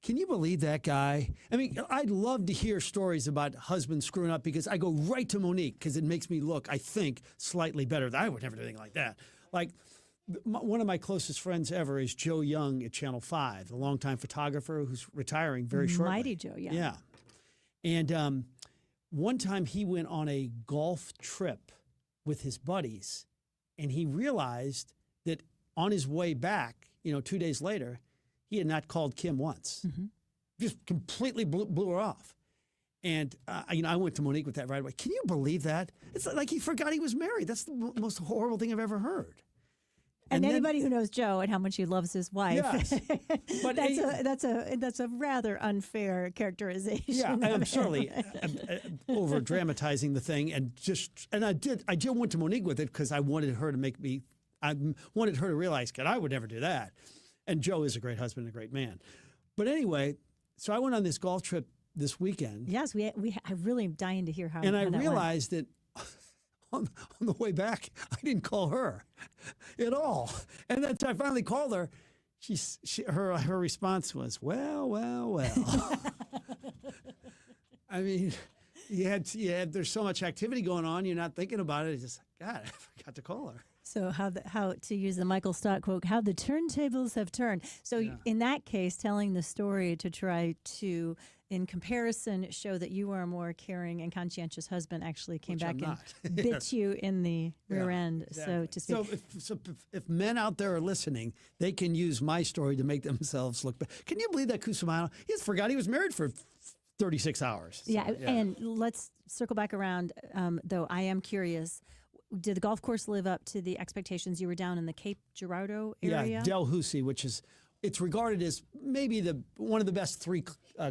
can you believe that guy? I mean, I'd love to hear stories about husbands screwing up because I go right to Monique because it makes me look, I think, slightly better. I would never do anything like that. Like, one of my closest friends ever is Joe Young at Channel 5, a longtime photographer who's retiring very shortly. Mighty Joe, yeah. Yeah. And one time he went on a golf trip with his buddies, and he realized that on his way back, 2 days later, he had not called Kim once. Just completely blew her off. And, I went to Monique with that right away. Can you believe that? It's like he forgot he was married. That's the most horrible thing I've ever heard. And anybody who knows Joe and how much he loves his wife, but that's a rather unfair characterization. Yeah, I'm certainly over dramatizing the thing, and I went to Monique with it because I wanted her to realize that I would never do that. And Joe is a great husband and a great man. But anyway, so I went on this golf trip this weekend. Yes, I really am dying to hear how. And I realized that on the way back, I didn't call her at all. And then I finally called her. Her response was, well. I mean, there's so much activity going on, you're not thinking about it. It's just, God, I forgot to call her. So how to use the Michael Stott quote, how the turntables have turned. So in that case, telling the story to try to, in comparison, show that you are a more caring and conscientious husband actually came back and bit you in the rear end, exactly. So to speak. So if men out there are listening, they can use my story to make themselves look better. Can you believe that Cusimano? He just forgot he was married for 36 hours. So, and let's circle back around, though I am curious. Did the golf course live up to the expectations? You were down in the Cape Girardeau area? Yeah, Dalhousie, which is, it's regarded as maybe one of the best 3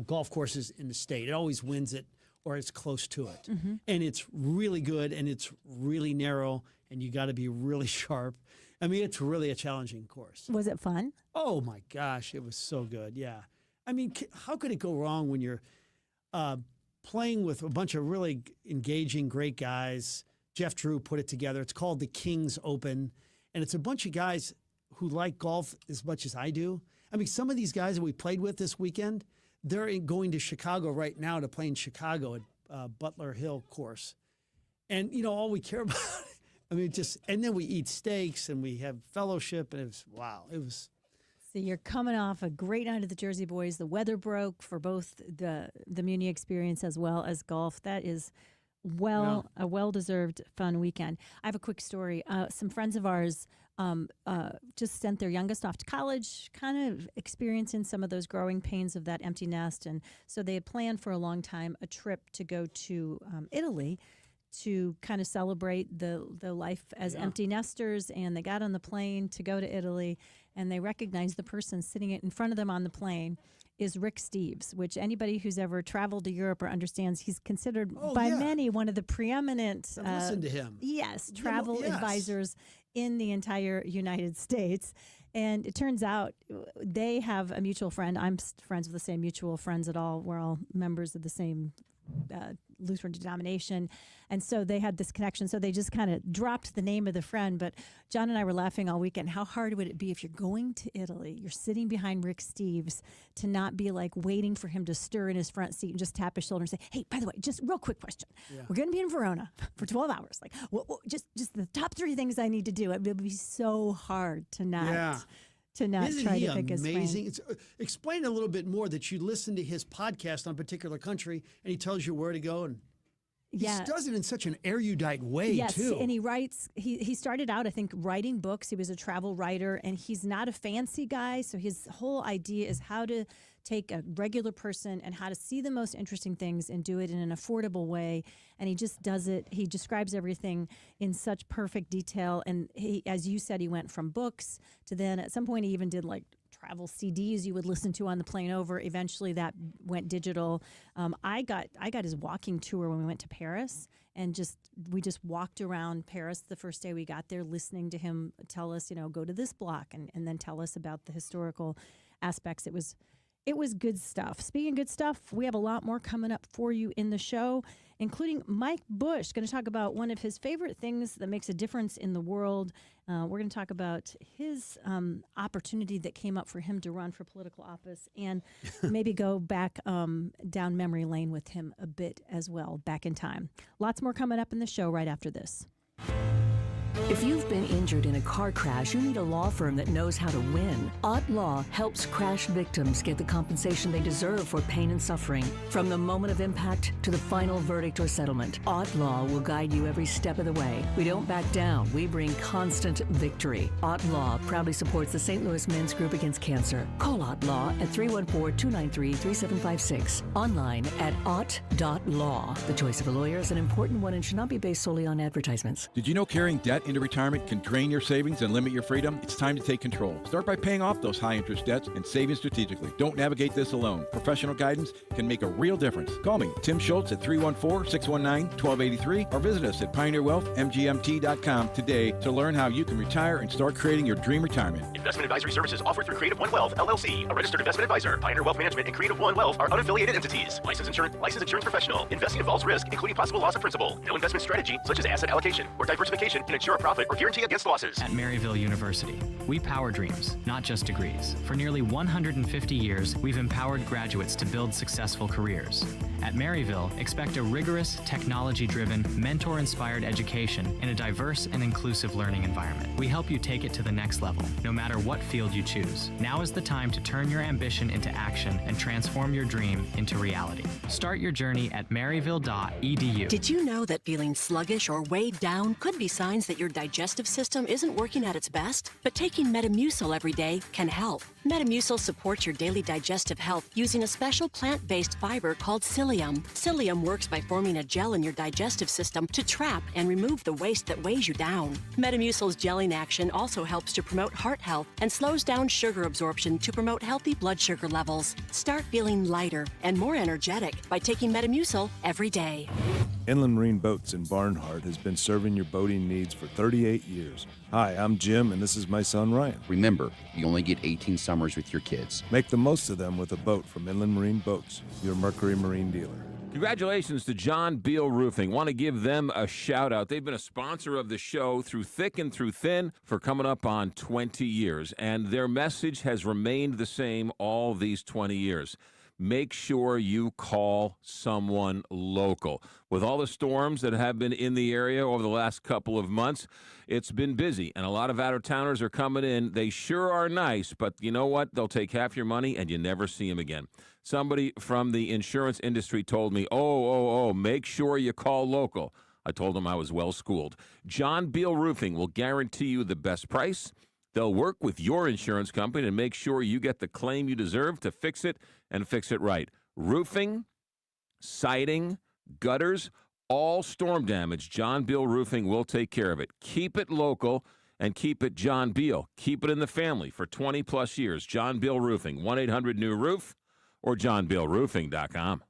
golf courses in the state. It always wins it or it's close to it. And it's really good and it's really narrow and you got to be really sharp. I mean, it's really a challenging course. Was it fun? Oh, my gosh. It was so good. Yeah. I mean, how could it go wrong when you're playing with a bunch of really engaging, great guys? Jeff Drew put it together. It's called the Kings Open, and it's a bunch of guys who like golf as much as I do. I mean, some of these guys that we played with this weekend, they're going to Chicago right now to play in Chicago at Butler Hill course. And, all we care about, and then we eat steaks and we have fellowship, and it was. So you're coming off a great night at the Jersey Boys. The weather broke for both the Muni experience as well as golf. That is a well-deserved fun weekend. I have a quick story. Some friends of ours just sent their youngest off to college, kind of experiencing some of those growing pains of that empty nest. And so they had planned for a long time a trip to go to Italy to kind of celebrate the life as empty nesters. And they got on the plane to go to Italy, and they recognized the person sitting in front of them on the plane is Rick Steves, which anybody who's ever traveled to Europe or understands, he's considered by many one of the preeminent listen to him. Yes, travel advisors in the entire United States. And it turns out they have a mutual friend. I'm friends with the same mutual friends at all. We're all members of the same Lutheran denomination. And so they had this connection. So they just kind of dropped the name of the friend. But John and I were laughing all weekend. How hard would it be if you're going to Italy, you're sitting behind Rick Steves, to not be like waiting for him to stir in his front seat and just tap his shoulder and say, hey, by the way, just real quick question. We're going to be in Verona for 12 hours. Like, just the top 3 things I need to do. It would be so hard to not. To not Isn't try he to pick his amazing? Explain a little bit more that you listen to his podcast on a particular country and he tells you where to go. And Yeah. He does it in such an erudite way, yes, too. and he writes, he started out, I think, writing books. He was a travel writer, and he's not a fancy guy, so his whole idea is how to take a regular person and how to see the most interesting things and do it in an affordable way. And he just does it. He describes everything in such perfect detail. And he, as you said, he went from books to then at some point he even did like travel CDs you would listen to on the plane over. Eventually that went digital. I got his walking tour when we went to Paris, and we just walked around Paris the first day we got there, listening to him tell us, go to this block and then tell us about the historical aspects. It was good stuff. Speaking of good stuff, we have a lot more coming up for you in the show, including Mike Bush going to talk about one of his favorite things that makes a difference in the world. We're going to talk about his opportunity that came up for him to run for political office, and maybe go back down memory lane with him a bit as well, back in time. Lots more coming up in the show right after this. If you've been injured in a car crash, you need a law firm that knows how to win. Ott Law helps crash victims get the compensation they deserve for pain and suffering. From the moment of impact to the final verdict or settlement, Ott Law will guide you every step of the way. We don't back down. We bring constant victory. Ott Law proudly supports the St. Louis Men's Group Against Cancer. Call Ott Law at 314-293-3756. Online at ott.law. The choice of a lawyer is an important one and should not be based solely on advertisements. Did you know carrying debt into retirement can drain your savings and limit your freedom? It's time to take control. Start by paying off those high-interest debts and saving strategically. Don't navigate this alone. Professional guidance can make a real difference. Call me, Tim Schultz, at 314-619-1283, or visit us at pioneerwealthmgmt.com today to learn how you can retire and start creating your dream retirement. Investment advisory services offered through Creative One Wealth, LLC, a registered investment advisor. Pioneer Wealth Management and Creative One Wealth are unaffiliated entities. Licensed insurance professional. Investing involves risk, including possible loss of principal. No investment strategy, such as asset allocation or diversification, can ensure a profit or guarantee against losses. At Maryville University, we power dreams, not just degrees. For nearly 150 years, we've empowered graduates to build successful careers. At Maryville, expect a rigorous, technology-driven, mentor-inspired education in a diverse and inclusive learning environment. We help you take it to the next level, no matter what field you choose. Now is the time to turn your ambition into action and transform your dream into reality. Start your journey at maryville.edu. Did you know that feeling sluggish or weighed down could be signs that your digestive system isn't working at its best? But taking Metamucil every day can help. Metamucil supports your daily digestive health using a special plant-based fiber called psyllium. Psyllium works by forming a gel in your digestive system to trap and remove the waste that weighs you down. Metamucil's gelling action also helps to promote heart health and slows down sugar absorption to promote healthy blood sugar levels. Start feeling lighter and more energetic by taking Metamucil every day. Inland Marine Boats in Barnhart has been serving your boating needs for 38 years. Hi, I'm Jim, and this is my son, Ryan. Remember, you only get 18 summers with your kids. Make the most of them with a boat from Inland Marine Boats, your Mercury Marine dealer. Congratulations to John Beal Roofing. Want to give them a shout out. They've been a sponsor of the show through thick and through thin for coming up on 20 years, and their message has remained the same all these 20 years. Make sure you call someone local. With all the storms that have been in the area over the last couple of months, it's been busy, and a lot of out-of-towners are coming in. They sure are nice, but you know what? They'll take half your money, and you never see them again. Somebody from the insurance industry told me, make sure you call local. I told them I was well-schooled. John Beal Roofing will guarantee you the best price. They'll work with your insurance company to make sure you get the claim you deserve to fix it and fix it right. Roofing, siding, gutters, all storm damage, John Beal Roofing will take care of it. Keep it local and keep it John Beal. Keep it in the family for 20-plus years. John Beal Roofing, 1-800-NEW-ROOF or johnbealroofing.com.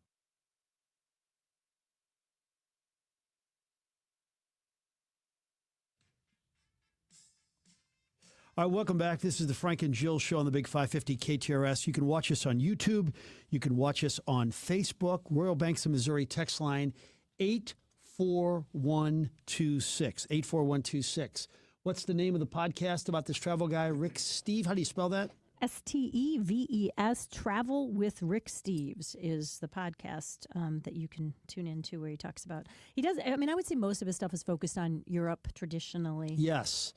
All right, welcome back. This is the Frank and Jill Show on the Big 550 KTRS. You can watch us on YouTube. You can watch us on Facebook. Royal Banks of Missouri text line 84126. 84126. What's the name of the podcast about this travel guy, Rick Steve? How do you spell that? Steves. Travel with Rick Steves is the podcast that you can tune into, where he talks about, he does, I mean, I would say most of his stuff is focused on Europe traditionally. Yes.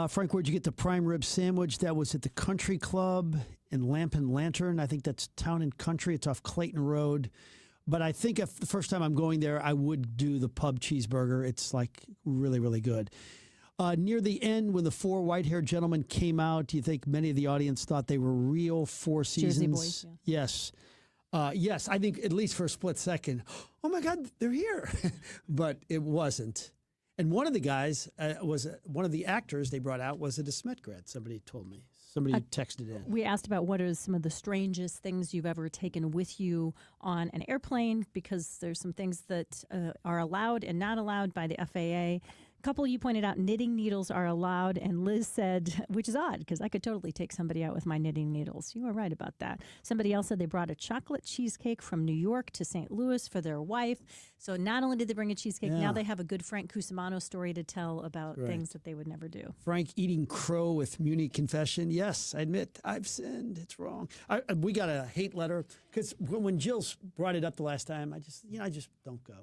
Frank, where'd you get the prime rib sandwich? That was at the Country Club in Lamp and Lantern. I think that's Town and Country. It's off Clayton Road. But I think if the first time I'm going there, I would do the pub cheeseburger. It's like really, really good. Near the end, when the 4 white-haired gentlemen came out, do you think many of the audience thought they were real Four Seasons? Jersey Boys, yeah. Yes. Yes, I think at least for a split second, oh my God, they're here. But it wasn't. And one of the guys one of the actors they brought out was a DeSmet grad, somebody told me. Somebody texted in. We asked about what are some of the strangest things you've ever taken with you on an airplane, because there's some things that are allowed and not allowed by the FAA. Couple you pointed out knitting needles are allowed, and Liz said, which is odd because I could totally take somebody out with my knitting needles. You were right about that. Somebody else said they brought a chocolate cheesecake from New York to St. Louis for their wife. So not only did they bring a cheesecake, now they have a good Frank Cusimano story to tell about things that they would never do. Frank eating crow with Munich confession. Yes, I admit I've sinned. It's wrong. We got a hate letter because when Jill brought it up the last time, I just don't go.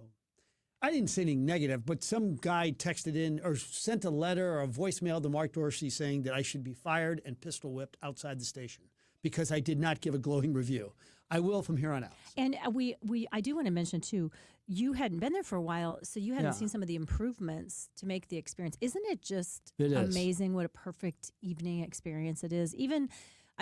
I didn't say anything negative, but some guy texted in or sent a letter or a voicemail to Mark Dorsey saying that I should be fired and pistol whipped outside the station because I did not give a glowing review. I will from here on out. And I do want to mention too, you hadn't been there for a while, so you hadn't seen some of the improvements to make the experience. Isn't it just amazing what a perfect evening experience it is? Even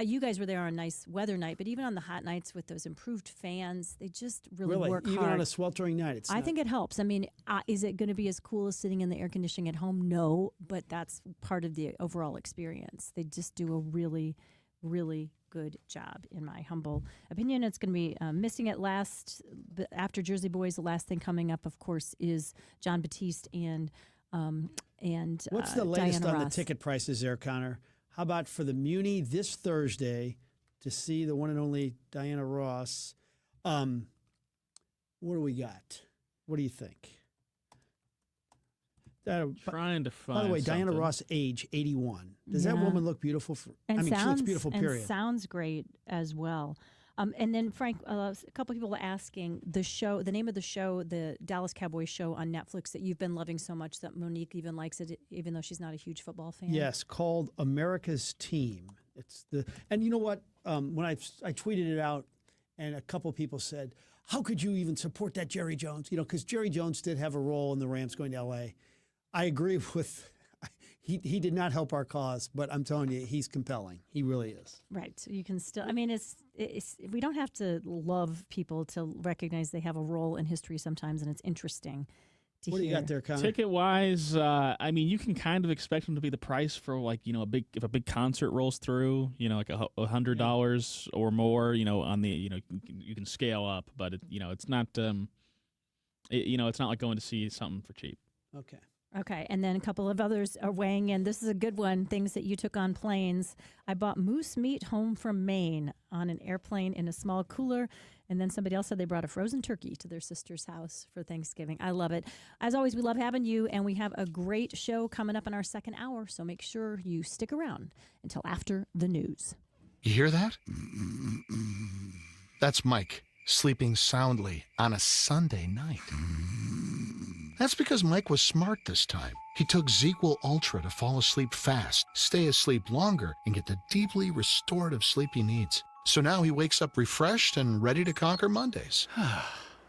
you guys were there on a nice weather night, but even on the hot nights with those improved fans, they just really work hard. Even on a sweltering night, I think it helps. I mean, is it going to be as cool as sitting in the air conditioning at home? No, but that's part of the overall experience. They just do a really, really good job, in my humble opinion. It's going to be missing it last. But after Jersey Boys, the last thing coming up, of course, is John Batiste and what's the latest Diana on Ross. the ticket prices there, Connor? How about for the Muni this Thursday to see the one and only Diana Ross? What do we got? What do you think? Trying to find. By the way, something. Diana Ross, age 81. Does that woman look beautiful? She looks beautiful. Period. And sounds great as well. And then, Frank, a couple people asking the name of the show, the Dallas Cowboys show on Netflix that you've been loving so much that Monique even likes it, even though she's not a huge football fan. Yes, called America's Team. And you know what? When I tweeted it out, and a couple people said, "How could you even support that Jerry Jones?" Because Jerry Jones did have a role in the Rams going to L.A. I agree with. He did not help our cause, but I'm telling you, he's compelling. He really is. Right. So you can still, I mean, it's we don't have to love people to recognize they have a role in history sometimes, and it's interesting to hear. What do you got there, Connor? Ticket-wise, I mean, you can kind of expect them to be the price for, like, if a big concert rolls through, like $100 or more, on the, you can scale up, but, it's not, it's not like going to see something for cheap. Okay, and then a couple of others are weighing in. This is a good one, things that you took on planes. I bought moose meat home from Maine on an airplane in a small cooler, and then somebody else said they brought a frozen turkey to their sister's house for Thanksgiving. I love it. As always, we love having you, and we have a great show coming up in our second hour, so make sure you stick around until after the news. You hear that? That's Mike sleeping soundly on a Sunday night. That's because Mike was smart this time. He took ZQL Ultra to fall asleep fast, stay asleep longer, and get the deeply restorative sleep he needs. So now he wakes up refreshed and ready to conquer Mondays.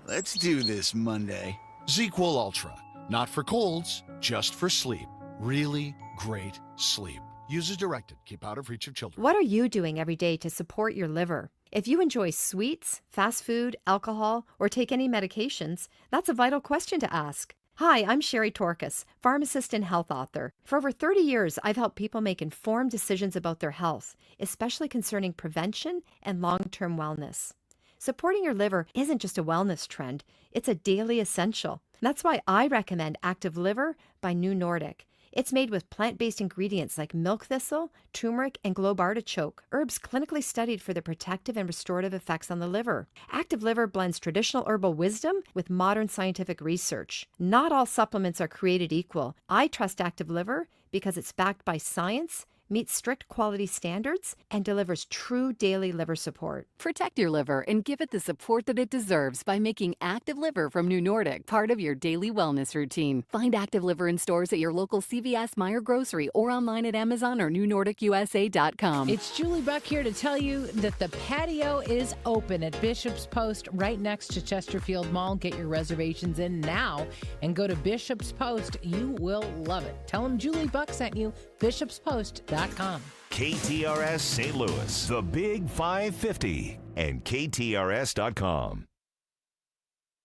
Let's do this Monday. ZQL Ultra. Not for colds, just for sleep. Really great sleep. Use as directed. Keep out of reach of children. What are you doing every day to support your liver? If you enjoy sweets, fast food, alcohol, or take any medications, that's a vital question to ask. Hi, I'm Sherry Torkas, pharmacist and health author. For over 30 years, I've helped people make informed decisions about their health, especially concerning prevention and long-term wellness. Supporting your liver isn't just a wellness trend, it's a daily essential. That's why I recommend Active Liver by New Nordic. It's made with plant-based ingredients like milk thistle, turmeric, and globe artichoke, herbs clinically studied for their protective and restorative effects on the liver. Active Liver blends traditional herbal wisdom with modern scientific research. Not all supplements are created equal. I trust Active Liver because it's backed by science, meets strict quality standards, and delivers true daily liver support. Protect your liver and give it the support that it deserves by making Active Liver from New Nordic part of your daily wellness routine. Find Active Liver in stores at your local CVS, Meijer Grocery, or online at Amazon or NewNordicUSA.com. It's Julie Buck here to tell you that the patio is open at Bishop's Post right next to Chesterfield Mall. Get your reservations in now and go to Bishop's Post. You will love it. Tell them Julie Buck sent you. BishopsPost.com. KTRS St. Louis, the Big 550, and KTRS.com.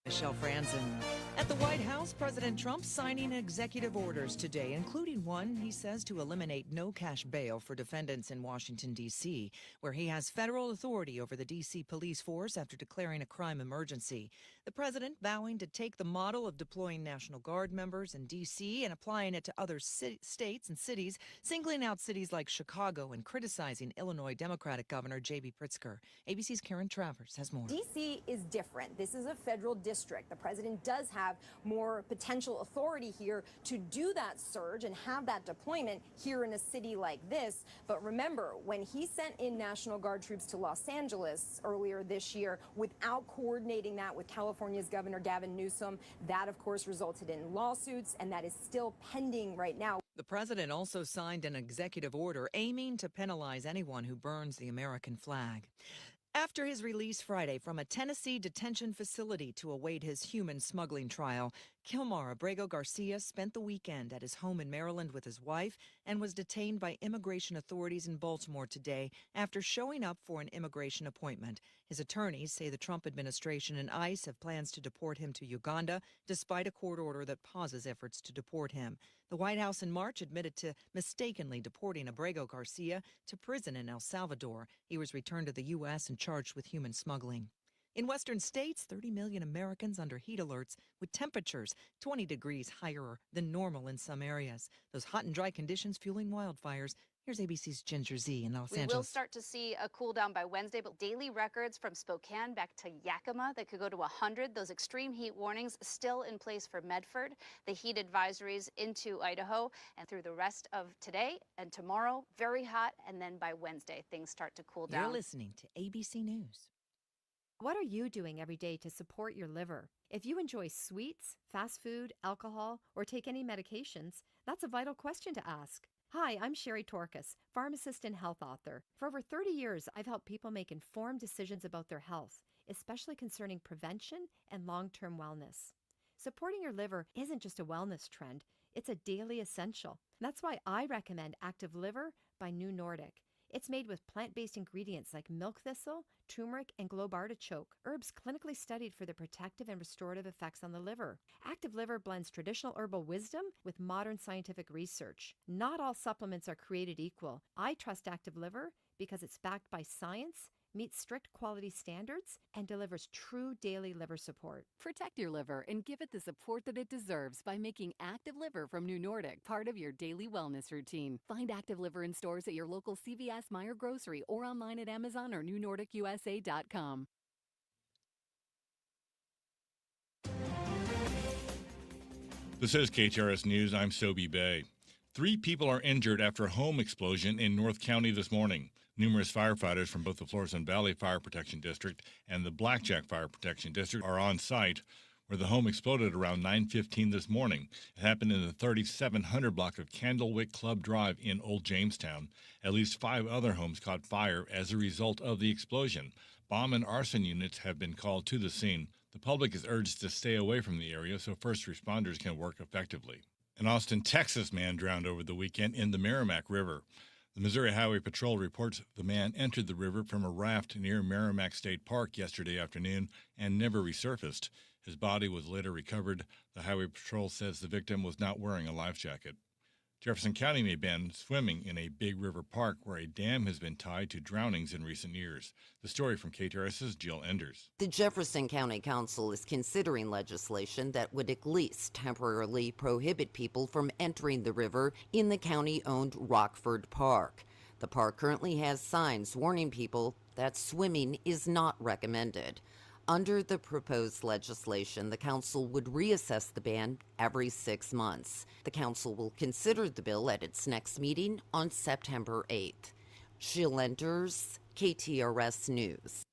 Michelle Franzen. At the White House, President Trump signing executive orders today, including one, he says, to eliminate no cash bail for defendants in Washington, D.C., where he has federal authority over the D.C. police force after declaring a crime emergency. The president vowing to take the model of deploying National Guard members in D.C. and applying it to other states and cities, singling out cities like Chicago and criticizing Illinois Democratic Governor J.B. Pritzker. ABC's Karen Travers has more. D.C. is different. This is a federal district. The president does have more potential authority here to do that surge and have that deployment here in a city like this. But remember, when he sent in National Guard troops to Los Angeles earlier this year without coordinating that with California's Governor Gavin Newsom, that of course resulted in lawsuits, and that is still pending right now. The president also signed an executive order aiming to penalize anyone who burns the American flag. After his release Friday from a Tennessee detention facility to await his human smuggling trial, Kilmar Abrego Garcia spent the weekend at his home in Maryland with his wife and was detained by immigration authorities in Baltimore today after showing up for an immigration appointment. His attorneys say the Trump administration and ICE have plans to deport him to Uganda, despite a court order that pauses efforts to deport him. The White House in March admitted to mistakenly deporting Abrego Garcia to prison in El Salvador. He was returned to the U.S. and charged with human smuggling. In western states, 30 million Americans under heat alerts with temperatures 20 degrees higher than normal in some areas. Those hot and dry conditions fueling wildfires. Here's ABC's Ginger Z in Los Angeles. We will start to see a cool down by Wednesday, but daily records from Spokane back to Yakima that could go to 100. Those extreme heat warnings still in place for Medford. The heat advisories into Idaho and through the rest of today and tomorrow, very hot. And then by Wednesday, things start to cool down. You're listening to ABC News. What are you doing every day to support your liver? If you enjoy sweets, fast food, alcohol, or take any medications, that's a vital question to ask. Hi, I'm Sherry Torkas, pharmacist and health author. For over 30 years, I've helped people make informed decisions about their health, especially concerning prevention and long-term wellness. Supporting your liver isn't just a wellness trend, it's a daily essential. That's why I recommend Active Liver by New Nordic. It's made with plant-based ingredients like milk thistle, turmeric, and globe artichoke, herbs clinically studied for their protective and restorative effects on the liver. Active Liver blends traditional herbal wisdom with modern scientific research. Not all supplements are created equal. I trust Active Liver because it's backed by science, meets strict quality standards, and delivers true daily liver support. Protect your liver and give it the support that it deserves by making Active Liver from New Nordic part of your daily wellness routine. Find Active Liver in stores at your local CVS, Meijer Grocery, or online at Amazon or NewNordicUSA.com. This is KTRS News. I'm Sobe Bay. 3 people are injured after a home explosion in North County this morning. Numerous firefighters from both the Florissant Valley Fire Protection District and the Blackjack Fire Protection District are on site where the home exploded around 9:15 this morning. It happened in the 3700 block of Candlewick Club Drive in Old Jamestown. At least 5 other homes caught fire as a result of the explosion. Bomb and arson units have been called to the scene. The public is urged to stay away from the area so first responders can work effectively. An Austin, Texas man drowned over the weekend in the Merrimack River. The Missouri Highway Patrol reports the man entered the river from a raft near Merrimack State Park yesterday afternoon and never resurfaced. His body was later recovered. The Highway Patrol says the victim was not wearing a life jacket. Jefferson County may ban swimming in a big river park where a dam has been tied to drownings in recent years. The story from KTRS's Jill Enders. The Jefferson County Council is considering legislation that would at least temporarily prohibit people from entering the river in the county-owned Rockford Park. The park currently has signs warning people that swimming is not recommended. Under the proposed legislation, the council would reassess the ban every 6 months. The council will consider the bill at its next meeting on September 8th. Jill Enders, KTRS News.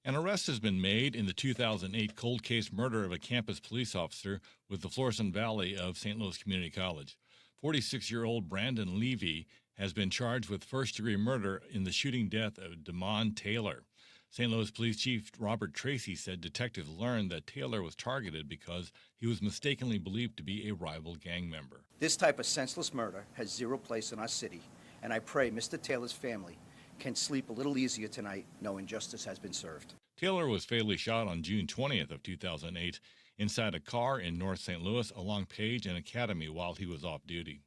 An arrest has been made in the 2008 cold case murder of a campus police officer with the Florissant Valley of St. Louis Community College. 46-year-old Brandon Levy has been charged with first-degree murder in the shooting death of Damon Taylor. St. Louis Police Chief Robert Tracy said detectives learned that Taylor was targeted because he was mistakenly believed to be a rival gang member. This type of senseless murder has zero place in our city, and I pray Mr. Taylor's family can sleep a little easier tonight knowing justice has been served. Taylor was fatally shot on June 20th of 2008 inside a car in North St. Louis along Page and Academy while he was off duty.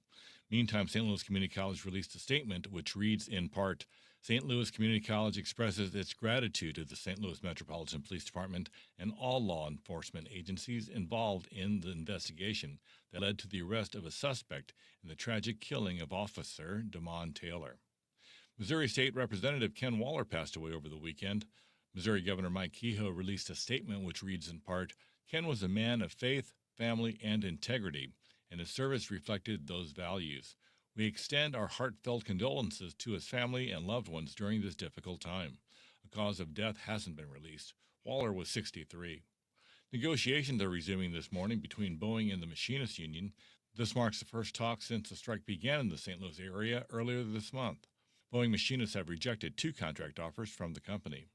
Meantime, St. Louis Community College released a statement which reads in part, St. Louis Community College expresses its gratitude to the St. Louis Metropolitan Police Department and all law enforcement agencies involved in the investigation that led to the arrest of a suspect in the tragic killing of Officer Damon Taylor. Missouri State Representative Ken Waller passed away over the weekend. Missouri Governor Mike Kehoe released a statement which reads in part, Ken was a man of faith, family, and integrity, and his service reflected those values. We extend our heartfelt condolences to his family and loved ones during this difficult time. A cause of death hasn't been released. Waller was 63. Negotiations are resuming this morning between Boeing and the Machinists Union. This marks the first talk since the strike began in the St. Louis area earlier this month. Boeing machinists have rejected 2 contract offers from the company.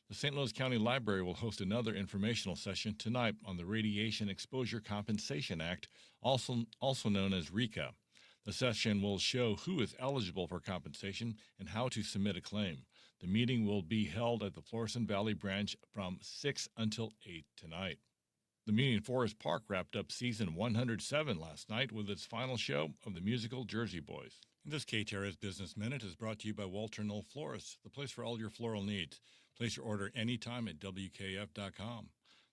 The St. Louis County Library will host another informational session tonight on the Radiation Exposure Compensation Act, also known as RECA. The session will show who is eligible for compensation and how to submit a claim. The meeting will be held at the Florissant Valley branch from 6 until 8 tonight. The Union Forest Park wrapped up season 107 last night with its final show of the musical Jersey Boys. This KTRS Business Minute is brought to you by Walter Knoll Florists, the place for all your floral needs. Place your order anytime at WKF.com.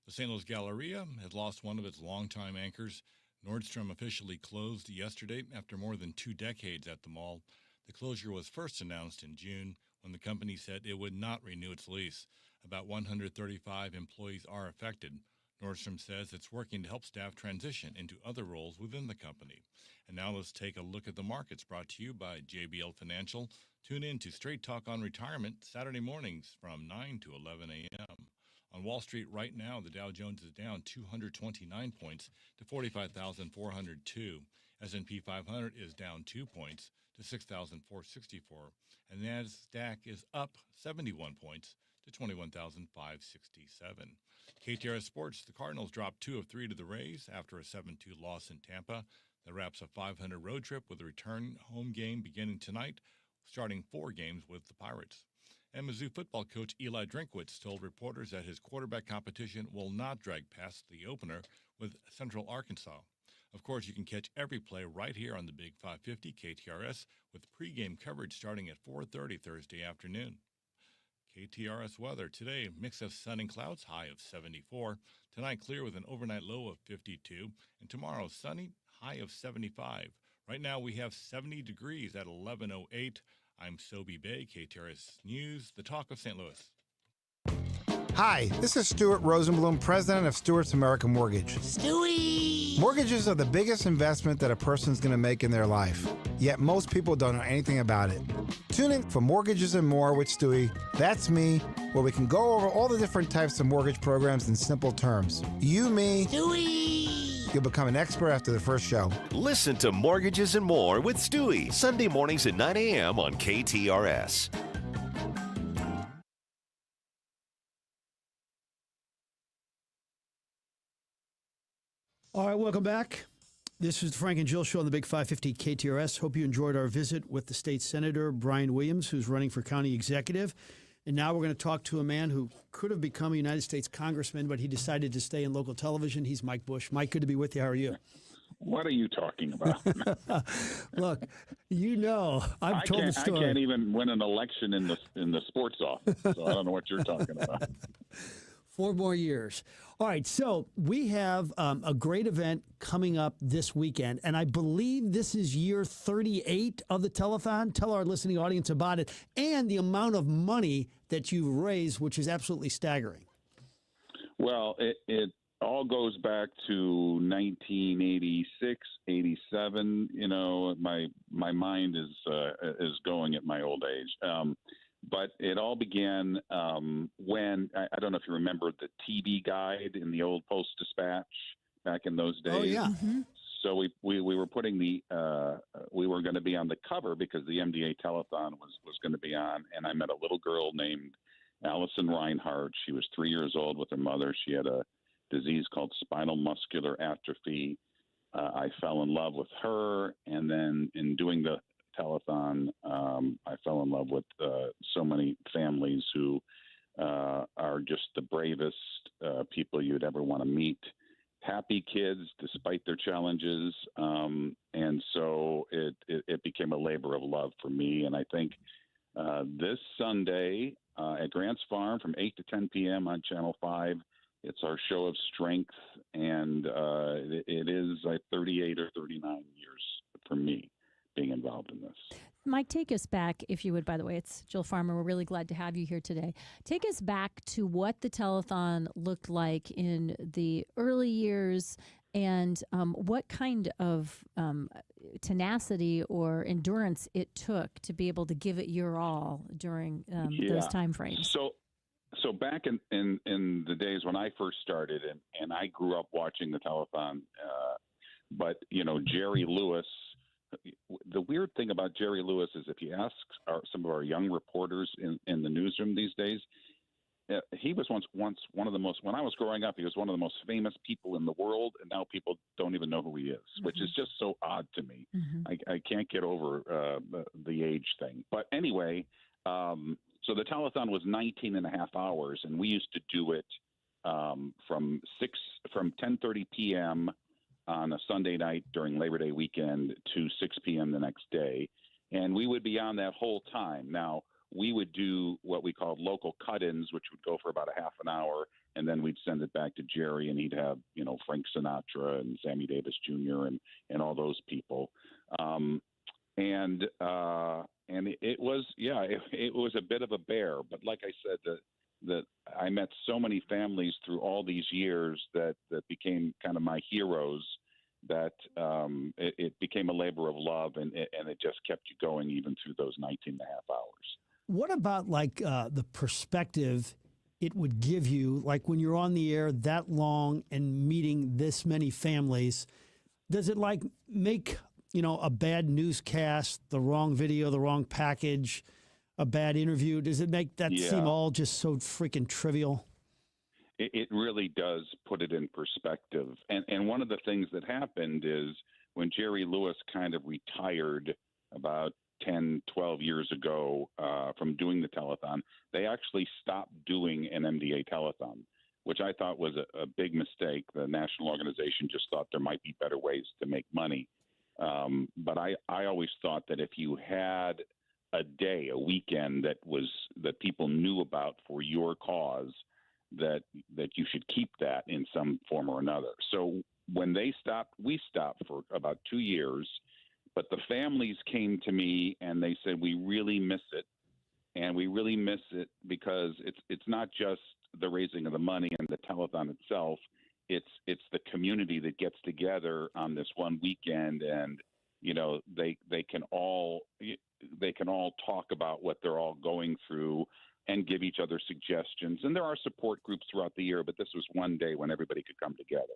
The St. Louis Galleria has lost one of its longtime anchors. Nordstrom officially closed yesterday after more than 2 decades at the mall. The closure was first announced in June when the company said it would not renew its lease. About 135 employees are affected. Nordstrom says it's working to help staff transition into other roles within the company. And now let's take a look at the markets, brought to you by JBL Financial. Tune in to Straight Talk on Retirement Saturday mornings from 9 to 11 a.m. On Wall Street right now, the Dow Jones is down 229 points to 45,402. S&P 500 is down 2 points to 6,464. And NASDAQ is up 71 points to 21,567. KTRS Sports, the Cardinals dropped 2 of 3 to the Rays after a 7-2 loss in Tampa. That wraps a 500 road trip with a return home game beginning tonight, starting 4 games with the Pirates. And Mizzou football coach Eli Drinkwitz told reporters that his quarterback competition will not drag past the opener with Central Arkansas. Of course, you can catch every play right here on the Big 550 KTRS with pregame coverage starting at 4:30 Thursday afternoon. KTRS weather today, mix of sun and clouds, high of 74. Tonight, clear with an overnight low of 52. And tomorrow, sunny, high of 75. Right now, we have 70 degrees at 11:08. I'm Sobe Bay, KTRS News, the talk of St. Louis. Hi, this is Stuart Rosenblum, president of Stewart's American Mortgage. Stewie! Mortgages are the biggest investment that a person's going to make in their life, yet most people don't know anything about it. Tune in for Mortgages and More with Stewie. That's me, where we can go over all the different types of mortgage programs in simple terms. You, me, Stewie! You'll become an expert after the first show. Listen to Mortgages and More with Stewie, Sunday mornings at 9 a.m. on KTRS. All right, welcome back. This is the Frank and Jill Show on the Big 550 KTRS. Hope you enjoyed our visit with the state senator, Brian Williams, who's running for county executive. And now we're going to talk to a man who could have become a United States congressman, but he decided to stay in local television. He's Mike Bush. Mike, good to be with you. How are you? What are you talking about? Look, you know, I've told the story. I can't even win an election in the sports office, so I don't know what you're talking about. 4 more years. All right, so we have a great event coming up this weekend, and I believe this is year 38 of the telethon. Tell our listening audience about it and the amount of money that you've raised, which is absolutely staggering. Well, it all goes back to 1986, 87. You know, my mind is going at my old age. But it all began when I don't know if you remember the TV guide in the old Post-Dispatch back in those days. Oh yeah. So we were putting we were going to be on the cover because the MDA telethon was going to be on, and I met a little girl named Allison Reinhardt. She was 3 years old with her mother. She had a disease called spinal muscular atrophy. I fell in love with her, and then in doing the telethon, I fell in love with so many families who are just the bravest people you'd ever want to meet. Happy kids despite their challenges, and so it became a labor of love for me. And I think this Sunday at Grants Farm from 8 to 10 p.m. on Channel 5, it's our show of strength, and it is 38 or 39 years for me being involved in this. Mike, take us back, if you would. By the way, it's Jill Farmer. We're really glad to have you here today. Take us back to what the telethon looked like in the early years and what kind of tenacity or endurance it took to be able to give it your all during those time frames. So back in the days when I first started, and I grew up watching the telethon, but, you know, Jerry Lewis, the weird thing about Jerry Lewis is if you ask some of our young reporters in the newsroom these days, he was once one of the most, when I was growing up, he was one of the most famous people in the world, and now people don't even know who he is, which is just so odd to me. I can't get over the age thing. But anyway, so the telethon was 19 and a half hours, and we used to do it from 10:30 p.m. on a Sunday night during Labor Day weekend to 6 p.m. the next day. And we would be on that whole time. Now, we would do what we called local cut-ins, which would go for about a half an hour, and then we'd send it back to Jerry, and he'd have, you know, Frank Sinatra and Sammy Davis Jr. and all those people. And it was, it was a bit of a bear. But like I said, that I met so many families through all these years that became kind of my heroes, that it became a labor of love, and it just kept you going even through those 19 and a half hours. What about like the perspective it would give you, like when you're on the air that long and meeting this many families? Does it like make, you know, a bad newscast, the wrong video, the wrong package, a bad interview? Does it make that seem all just so freaking trivial? It really does put it in perspective. And one of the things that happened is when Jerry Lewis kind of retired about 10, 12 years ago from doing the telethon, they actually stopped doing an MDA telethon, which I thought was a big mistake. The national organization just thought there might be better ways to make money. But I always thought that if you had a day, a weekend that people knew about for your cause, that you should keep that in some form or another. So when they stopped, we stopped for about 2 years, but the families came to me and they said, we really miss it. And we really miss it because it's not just the raising of the money and the telethon itself. It's the community that gets together on this one weekend, and you know they can all talk about what they're all going through and give each other suggestions. And there are support groups throughout the year, but this was one day when everybody could come together.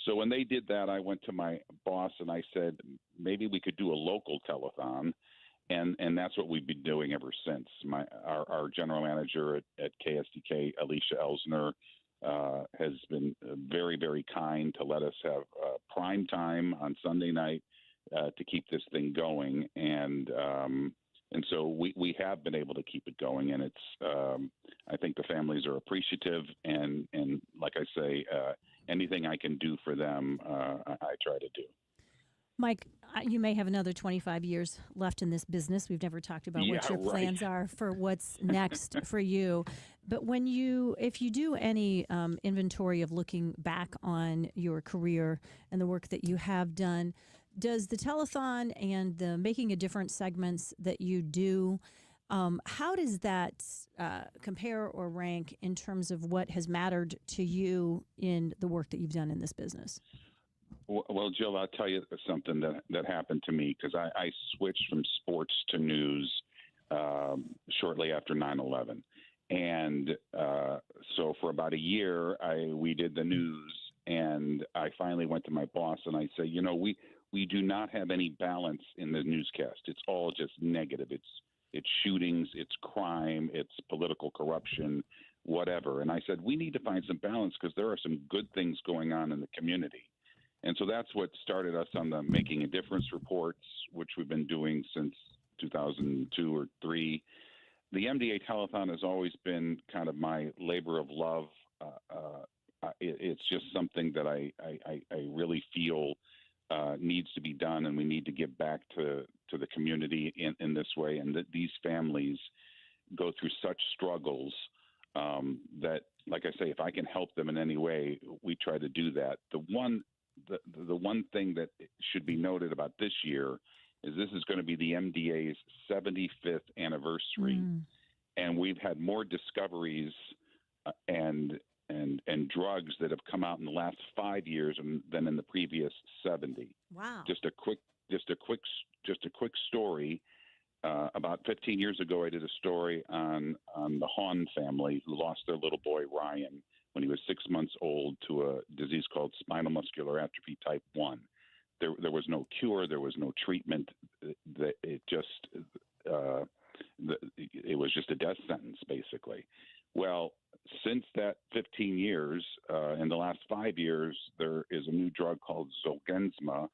So when they did that, I went to my boss and I said, maybe we could do a local telethon. And that's what we've been doing ever since. Our general manager at KSDK, Alicia Elsner, has been very, very kind to let us have prime time on Sunday night to keep this thing going. And so we have been able to keep it going. And it's I think the families are appreciative. And like I say, anything I can do for them, I try to do. Mike, you may have another 25 years left in this business. We've never talked about what your plans are for what's next for you. But if you do any inventory of looking back on your career and the work that you have done, does the telethon and the Making a Difference segments that you do, How does that compare or rank in terms of what has mattered to you in the work that you've done in this business? Well, Jill, I'll tell you something that happened to me because I switched from sports to news shortly after 9/11. And so for about a year, we did the news, and I finally went to my boss and I said, we do not have any balance in the newscast. It's all just negative. It's shootings, it's crime, it's political corruption, whatever. And I said, we need to find some balance because there are some good things going on in the community. And so that's what started us on the Making a Difference reports, which we've been doing since 2002 or 3. The MDA Telethon has always been kind of my labor of love. It's just something that I really feel needs to be done, and we need to give back to the community in this way. And that these families go through such struggles that, like I say, if I can help them in any way, we try to do that. The one thing that should be noted about this year is this is going to be the MDA's 75th anniversary, and we've had more discoveries and drugs that have come out in the last 5 years than in the previous 70. Wow! Just a quick story. About 15 years ago, I did a story on the Hawn family who lost their little boy Ryan when he was 6 months old to a disease called spinal muscular atrophy type 1. There was no cure. There was no treatment. It was just a death sentence, basically. Well, since that 15 years, in the last 5 years, there is a new drug called Zolgensma.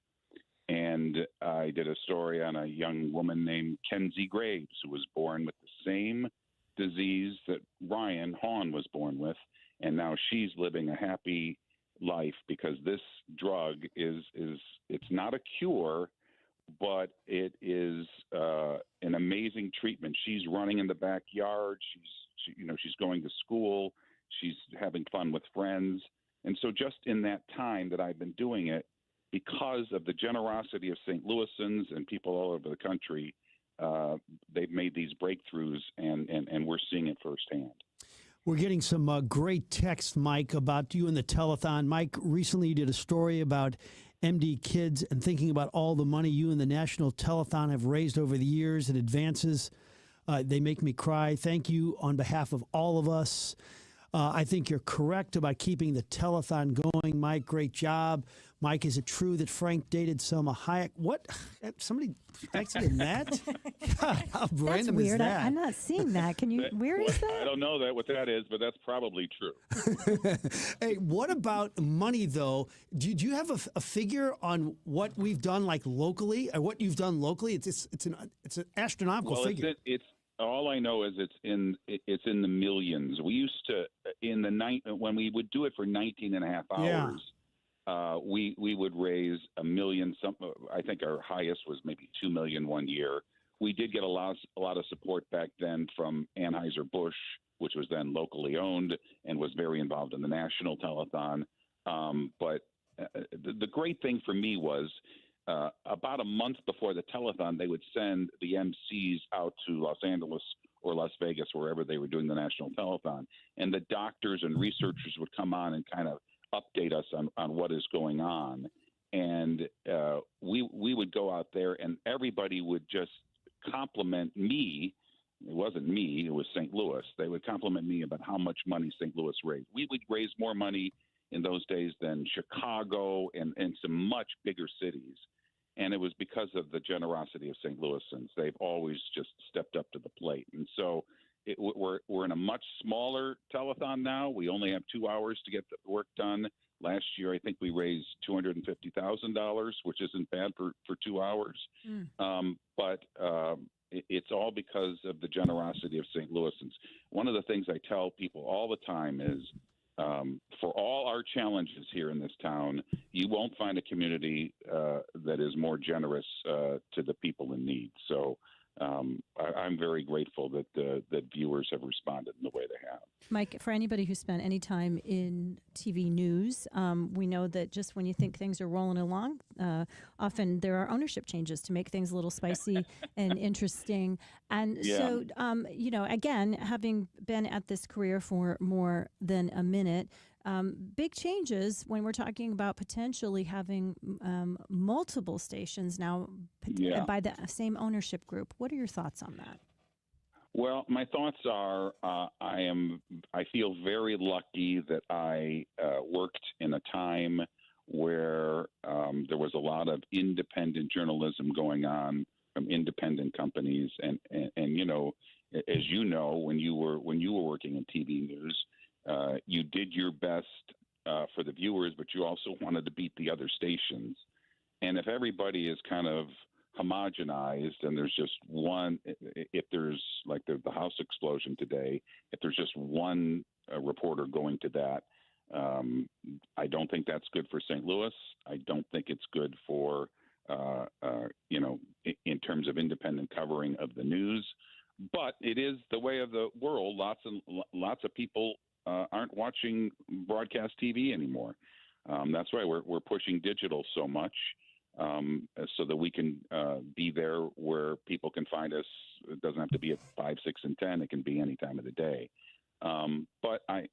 And I did a story on a young woman named Kenzie Graves, who was born with the same disease that Ryan Hawn was born with. And now she's living a happy life because this drug it's not a cure, but it is an amazing treatment. She's running in the backyard. She's going to school. She's having fun with friends. And so just in that time that I've been doing it, because of the generosity of St. Louisans and people all over the country, they've made these breakthroughs, and we're seeing it firsthand. We're getting some great text, Mike, about you and the telethon. Mike, recently you did a story about MD Kids and thinking about all the money you and the National Telethon have raised over the years and advances. They make me cry. Thank you on behalf of all of us. I think you're correct about keeping the telethon going. Mike, great job. Mike, is it true that Frank dated Selma Hayek? What? Somebody texted him that? God, how random weird. is that? I'm not seeing that. Can you? Where is that? I don't know what that is, but that's probably true. Hey, what about money, though? Do you have a figure on what we've done, like locally, or what you've done locally? It's an astronomical figure. All I know is it's in the millions. We used to when we would do it for 19 and a half hours. We would raise $1 million. I think our highest was maybe $2 million one year. We did get a lot of support back then from Anheuser-Busch, which was then locally owned and was very involved in the national telethon. But the great thing for me was about a month before the telethon, they would send the MCs out to Los Angeles or Las Vegas, wherever they were doing the national telethon, and the doctors and researchers would come on and kind of update us on what is going on. And we would go out there, and everybody would just compliment me. It wasn't me, it was St. Louis. They would compliment me about how much money St. Louis raised. We would raise more money in those days than Chicago and some much bigger cities. And it was because of the generosity of St. Louisans. They've always just stepped up to the plate. And so we're in a much smaller telethon now. We only have 2 hours to get the work done. Last year, I think we raised $250,000, which isn't bad for 2 hours. But it's all because of the generosity of St. Louisans. One of the things I tell people all the time is, for all our challenges here in this town, you won't find a community that is more generous to the people in need. So I'm very grateful that that viewers have responded in the way they have. Mike, for anybody who spent any time in TV news, we know that just when you think things are rolling along, often there are ownership changes to make things a little spicy and interesting. And so, again, having been at this career for more than a minute, big changes when we're talking about potentially having multiple stations now by the same ownership group. What are your thoughts on that? Well, my thoughts are I feel very lucky that I worked in a time where there was a lot of independent journalism going on from independent companies, and as you know, when you were working in TV news, you did your best for the viewers, but you also wanted to beat the other stations. And if everybody is kind of homogenized and there's just one, if there's like the house explosion today, if there's just one reporter going to that, I don't think that's good for St. Louis. I don't think it's good for, in terms of independent covering of the news. But it is the way of the world. Lots of people aren't watching broadcast TV anymore. That's why we're pushing digital so much, so that we can be there where people can find us. It doesn't have to be at 5, 6, and 10. It can be any time of the day. But I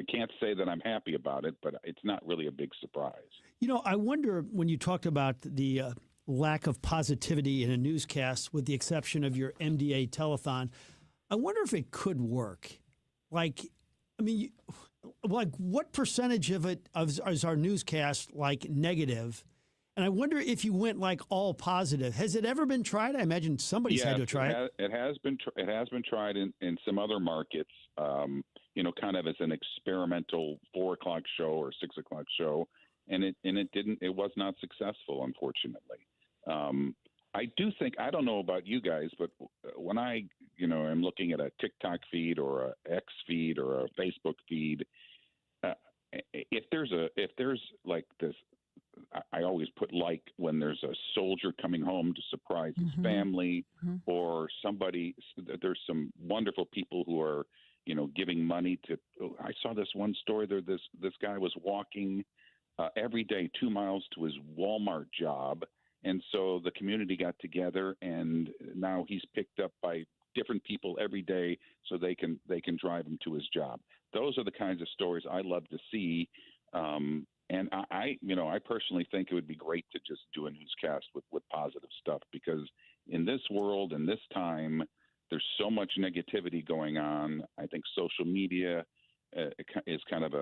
can't say that I'm happy about it, but it's not really a big surprise. I wonder when you talked about the lack of positivity in a newscast, with the exception of your MDA telethon, I wonder if it could work. What percentage of it is our newscast negative? And I wonder if you went all positive. Has it ever been tried? I imagine somebody's had to try it. It has been tried in some other markets. Kind of as an experimental 4:00 show or 6:00 show, and it was not successful, unfortunately. I do think, I don't know about you guys, but when I am looking at a TikTok feed or a X feed or a Facebook feed, if there's like this, I always put when there's a soldier coming home to surprise his family, or somebody. There's some wonderful people who are giving money to. I saw this one story there. This guy was walking every day 2 miles to his Walmart job. And so the community got together, and now he's picked up by different people every day so they can drive him to his job. Those are the kinds of stories I love to see. And I personally think it would be great to just do a newscast with positive stuff, because in this world and this time, there's so much negativity going on. I think social media is kind of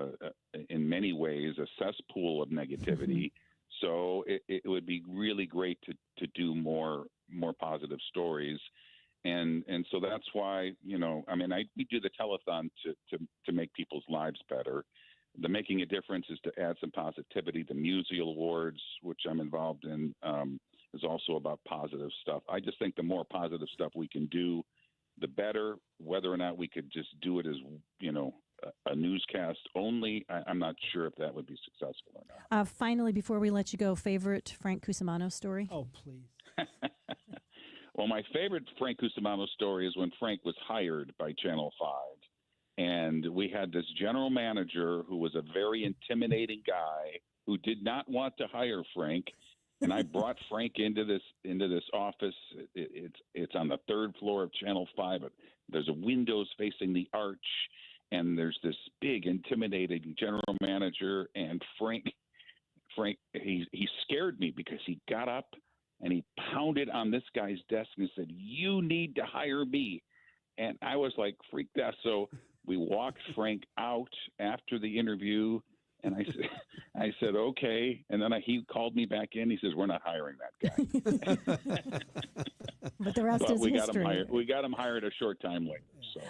in many ways, a cesspool of negativity. So it would be really great to do more positive stories, and so that's why we do the telethon to make people's lives better. The Making a Difference is to add some positivity. The Musial Awards, which I'm involved in, is also about positive stuff. I just think the more positive stuff we can do, the better. Whether or not we could just do it as a newscast only, I'm not sure if that would be successful or not. Finally, before we let you go, favorite Frank Cusimano story? Oh, please. Well, my favorite Frank Cusimano story is when Frank was hired by Channel 5. And we had this general manager who was a very intimidating guy who did not want to hire Frank. And I brought Frank into this office. It's on the 3rd floor of Channel 5. There's a windows facing the arch. And there's this big, intimidating general manager, and Frank, he scared me because he got up and he pounded on this guy's desk and said, "You need to hire me." And I was freaked out. So we walked Frank out after the interview, and I said, okay. And then he called me back in. He says, "We're not hiring that guy." But the rest is history. We got him hired a short time later, so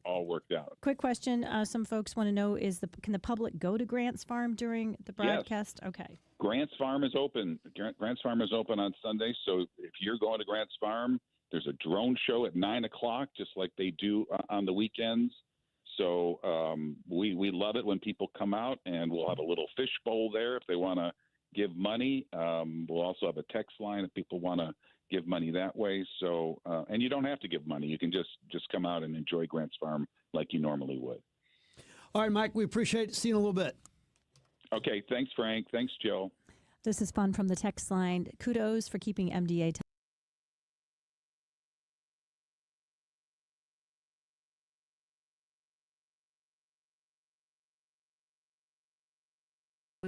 all worked out. Quick question: some folks want to know: can the public go to Grant's Farm during the broadcast? Yes. Okay. Grant's Farm is open. Grant's Farm is open on Sunday, so if you're going to Grant's Farm, there's a drone show at 9:00, just like they do on the weekends. So we love it when people come out, and we'll have a little fish bowl there if they want to give money. We'll also have a text line if people want to give money that way. So, and you don't have to give money. You can just come out and enjoy Grants Farm like you normally would. All right, Mike, we appreciate seeing you in a little bit. Okay, thanks, Frank. Thanks, Joe. This is fun from the text line. Kudos for keeping MDA.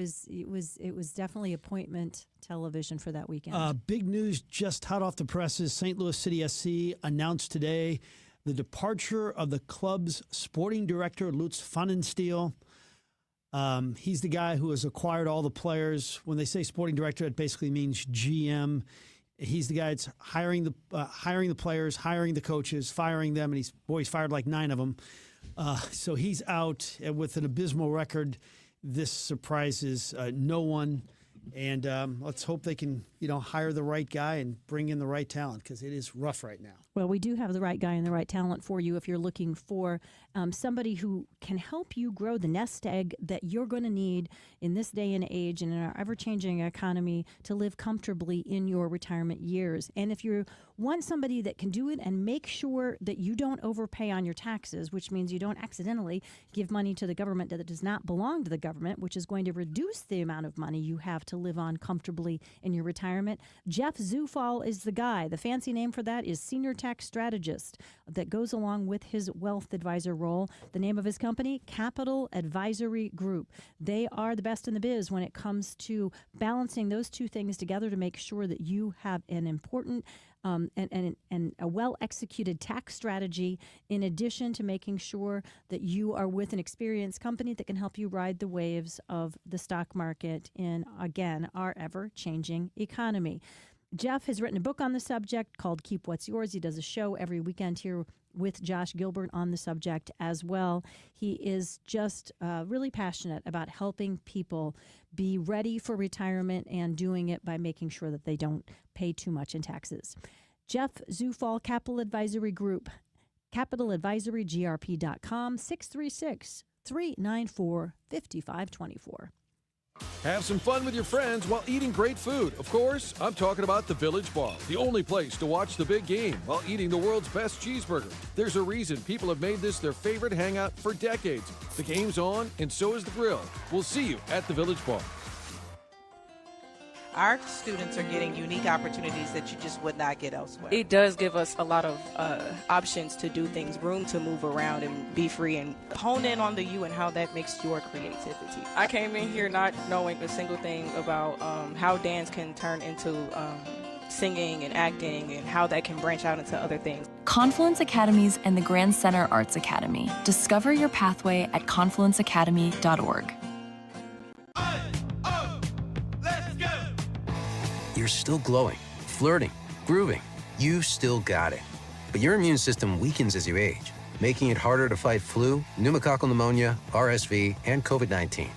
It was definitely appointment television for that weekend. Big news just hot off the presses. St. Louis City SC announced today the departure of the club's sporting director, Lutz Pfannenstiel. He's the guy who has acquired all the players. When they say sporting director, it basically means GM. He's the guy that's hiring the players, hiring the coaches, firing them, and he's fired like 9 of them. So he's out with an abysmal record. This surprises no one, and let's hope they can, hire the right guy and bring in the right talent, because it is rough right now. Well, we do have the right guy and the right talent for you if you're looking for somebody who can help you grow the nest egg that you're going to need in this day and age and in our ever-changing economy to live comfortably in your retirement years. And if you want somebody that can do it and make sure that you don't overpay on your taxes, which means you don't accidentally give money to the government that does not belong to the government, which is going to reduce the amount of money you have to live on comfortably in your retirement, Jeff Zufall is the guy. The fancy name for that is Senior Tax Strategist, that goes along with his wealth advisor role. The name of his company, Capital Advisory Group. They are the best in the biz when it comes to balancing those two things together to make sure that you have an important and a well-executed tax strategy, in addition to making sure that you are with an experienced company that can help you ride the waves of the stock market in, again, our ever-changing economy. Jeff has written a book on the subject called Keep What's Yours. He does a show every weekend here with Josh Gilbert on the subject as well. He is just really passionate about helping people be ready for retirement and doing it by making sure that they don't pay too much in taxes. Jeff Zufall, Capital Advisory Group, capitaladvisorygrp.com, 636-394-5524. Have some fun with your friends while eating great food. Of course, I'm talking about the Village Bar, the only place to watch the big game while eating the world's best cheeseburger. There's a reason people have made this their favorite hangout for decades. The game's on, and so is the grill. We'll see you at the Village Bar. Our students are getting unique opportunities that you just would not get elsewhere. It does give us a lot of options to do things, room to move around and be free and hone in on the you and how that makes your creativity. I came in here not knowing a single thing about how dance can turn into singing and acting and how that can branch out into other things. Confluence Academies and the Grand Center Arts Academy. Discover your pathway at confluenceacademy.org. You're still glowing, flirting, grooving. You still got it. But your immune system weakens as you age, making it harder to fight flu, pneumococcal pneumonia, RSV, and COVID-19.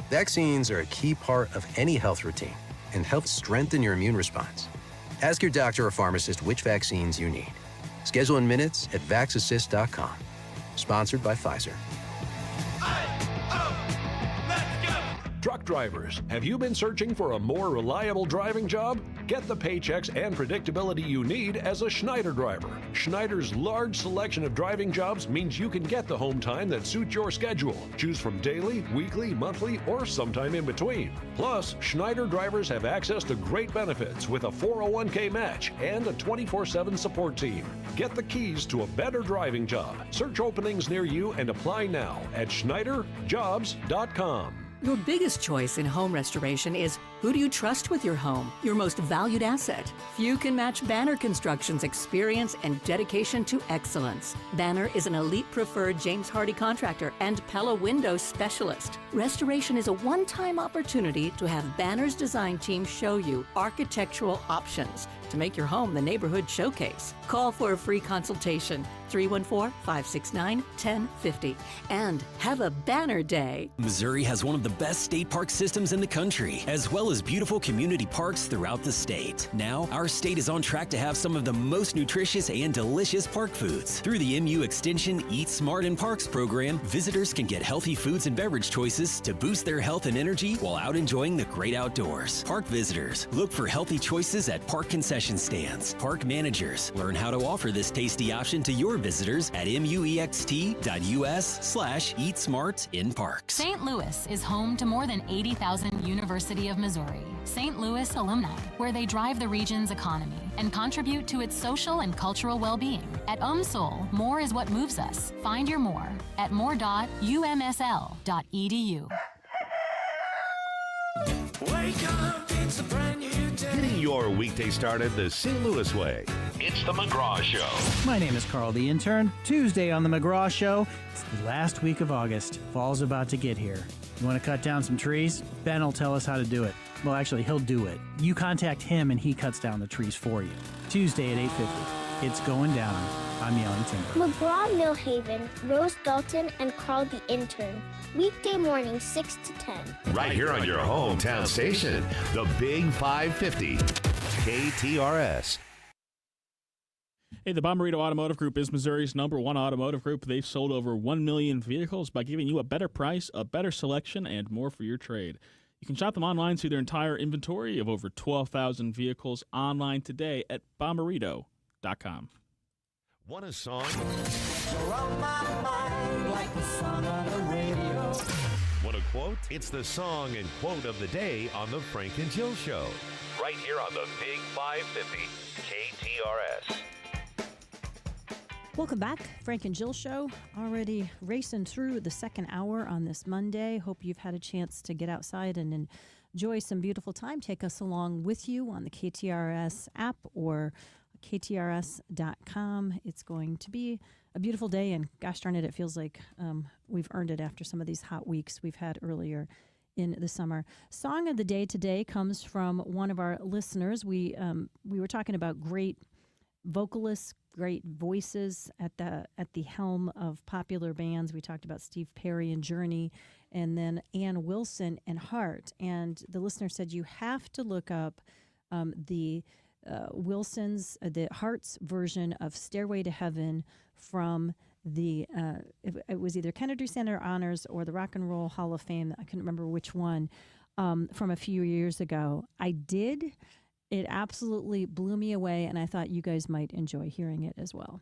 Vaccines are a key part of any health routine and help strengthen your immune response. Ask your doctor or pharmacist which vaccines you need. Schedule in minutes at vaxassist.com. Sponsored by Pfizer. Truck drivers, have you been searching for a more reliable driving job? Get the paychecks and predictability you need as a Schneider driver. Schneider's large selection of driving jobs means you can get the home time that suits your schedule. Choose from daily, weekly, monthly, or sometime in between. Plus, Schneider drivers have access to great benefits with a 401k match and a 24/7 support team. Get the keys to a better driving job. Search openings near you and apply now at schneiderjobs.com. Your biggest choice in home restoration is who do you trust with your home, your most valued asset. Few can match Banner Construction's experience and dedication to excellence. Banner is an elite preferred James Hardie contractor and Pella window specialist. Restoration is a one-time opportunity to have Banner's design team show you architectural options to make your home the neighborhood showcase. Call for a free consultation, 314-569-1050. And have a Banner Day. Missouri has one of the best state park systems in the country, as well as as beautiful community parks throughout the state. Now, our state is on track to have some of the most nutritious and delicious park foods. Through the MU Extension Eat Smart in Parks program, visitors can get healthy foods and beverage choices to boost their health and energy while out enjoying the great outdoors. Park visitors, look for healthy choices at park concession stands. Park managers, learn how to offer this tasty option to your visitors at muext.us/Eat Smart in Parks. St. Louis is home to more than 80,000 University of Missouri St. Louis alumni, where they drive the region's economy and contribute to its social and cultural well-being. At UMSL, more is what moves us. Find your more at more.umsl.edu. Wake up, it's a brand new day. Getting your weekday started the St. Louis way. It's the McGraw Show. My name is Carl, the intern. Tuesday on the McGraw Show. It's the last week of August. Fall's about to get here. You want to cut down some trees? Ben will tell us how to do it. Well, actually, he'll do it. You contact him and he cuts down the trees for you. Tuesday at 8:50. It's going down. I'm Yelling Timber. McGraw Millhaven, Rose Dalton, and Carl the intern. Weekday morning, 6 to 10. Right here on your hometown station, the Big 550, KTRS. Hey, the Bommarito Automotive Group is Missouri's #1 automotive group. They've sold over 1 million vehicles by giving you a better price, a better selection, and more for your trade. You can shop them online, see their entire inventory of over 12,000 vehicles online today at bommarito.com. Want a song? Surround my mind like the song on the radio. Want a quote? It's the song and quote of the day on the Frank and Jill Show. Right here on the Big 550, KTRS. Welcome back. Frank and Jill Show, already racing through the second hour on this Monday. Hope you've had a chance to get outside and enjoy some beautiful time. Take us along with you on the KTRS app or KTRS.com. It's going to be a beautiful day, and gosh darn it, it feels like we've earned it after some of these hot weeks we've had earlier in the summer. Song of the day today comes from one of our listeners. We were talking about great vocalists, great voices at the helm of popular bands. We talked about Steve Perry and Journey, and then Ann Wilson and Heart. And the listener said you have to look up the Wilson's, the Heart's version of Stairway to Heaven from the it was either Kennedy Center Honors or the Rock and Roll Hall of Fame. I couldn't remember which one, from a few years ago. I did. It absolutely blew me away, and I thought you guys might enjoy hearing it as well.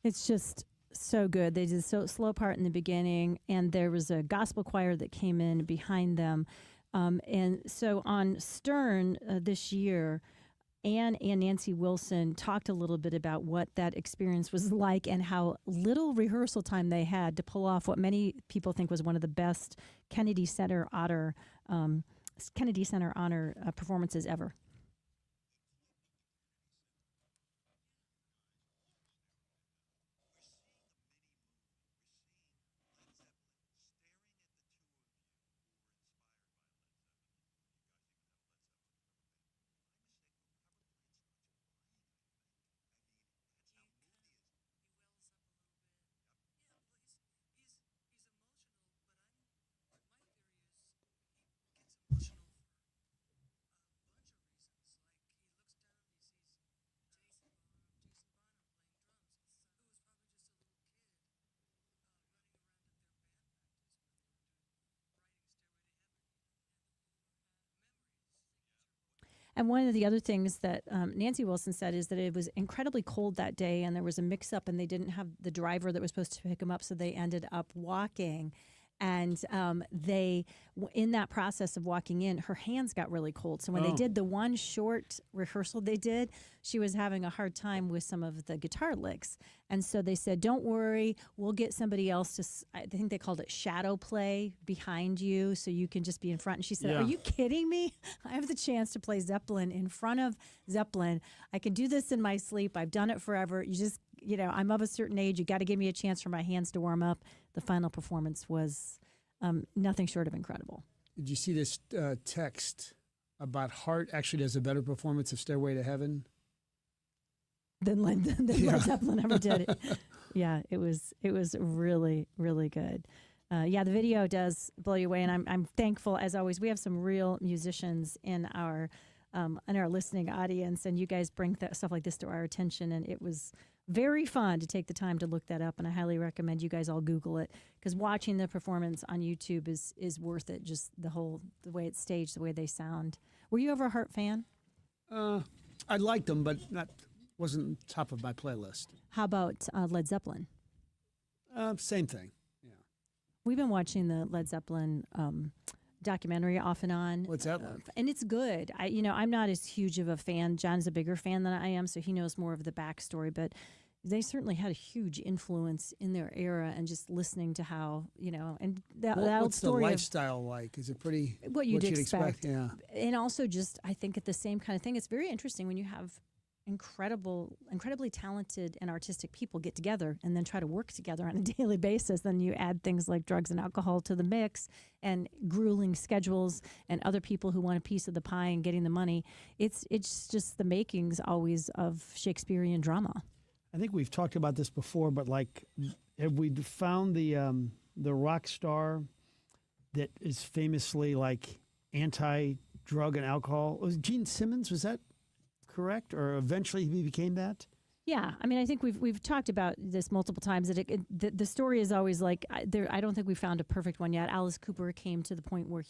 It's just so good. They did a slow part in the beginning, and there was a gospel choir that came in behind them. And so on Stern this year, Ann and Nancy Wilson talked a little bit about what that experience was like and how little rehearsal time they had to pull off what many people think was one of the best Kennedy Center Honor performances ever. And one of the other things that Nancy Wilson said is that it was incredibly cold that day, and there was a mix-up, and they didn't have the driver that was supposed to pick them up, so they ended up walking. And in that process of walking in, her hands got really cold. So when they did the one short rehearsal they did, she was having a hard time with some of the guitar licks. And so they said, don't worry, we'll get somebody else to, I think they called it shadow play behind you so you can just be in front. And she said, are you kidding me? I have the chance to play Zeppelin in front of Zeppelin. I can do this in my sleep. I've done it forever. You just, I'm of a certain age. You got to give me a chance for my hands to warm up. The final performance was nothing short of incredible. Did you see this text about Heart actually does a better performance of Stairway to Heaven than Led Zeppelin ever did it. Yeah, it was really, really good. The video does blow you away, and I'm thankful, as always. We have some real musicians in our listening audience, and you guys bring stuff like this to our attention, and it was very fun to take the time to look that up, and I highly recommend you guys all Google it, because watching the performance on YouTube is worth it, just the way it's staged, the way they sound. Were you ever a Heart fan? I liked them, but wasn't top of my playlist. How about Led Zeppelin? Same thing. We've been watching the Led Zeppelin documentary off and on. What's that like? And it's good. I'm not as huge of a fan. John's a bigger fan than I am, so he knows more of the backstory. But they certainly had a huge influence in their era, and just listening to how, and that old story. What's the lifestyle like? Is it pretty what you'd expect? Yeah. And also just, I think at the same kind of thing, it's very interesting when you have incredibly talented and artistic people get together and then try to work together on a daily basis. Then you add things like drugs and alcohol to the mix, and grueling schedules, and other people who want a piece of the pie and getting the money. It's just the makings always of Shakespearean drama. I think we've talked about this before, but have we found the rock star that is famously anti-drug and alcohol? Was Gene Simmons? Was that correct, or eventually he became that? Yeah, I think we've talked about this multiple times. That the story is always I don't think we found a perfect one yet. Alice Cooper came to the point where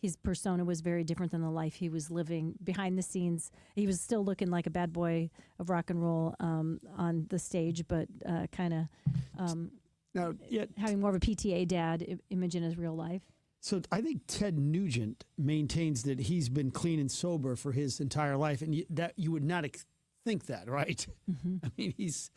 his persona was very different than the life he was living behind the scenes. He was still looking like a bad boy of rock and roll on the stage, but having more of a PTA dad image in his real life. So I think Ted Nugent maintains that he's been clean and sober for his entire life, and that you would not think that, right? Mm-hmm. He's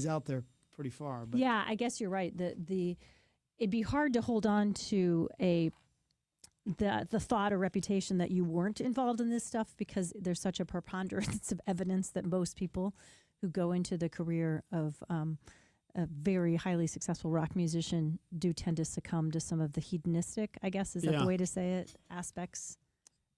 out there pretty far. But. Yeah, I guess you're right. It'd be hard to hold on to the thought or reputation that you weren't involved in this stuff, because there's such a preponderance of evidence that most people who go into the career of a very highly successful rock musician do tend to succumb to some of the hedonistic, I guess, is that the way to say it, aspects.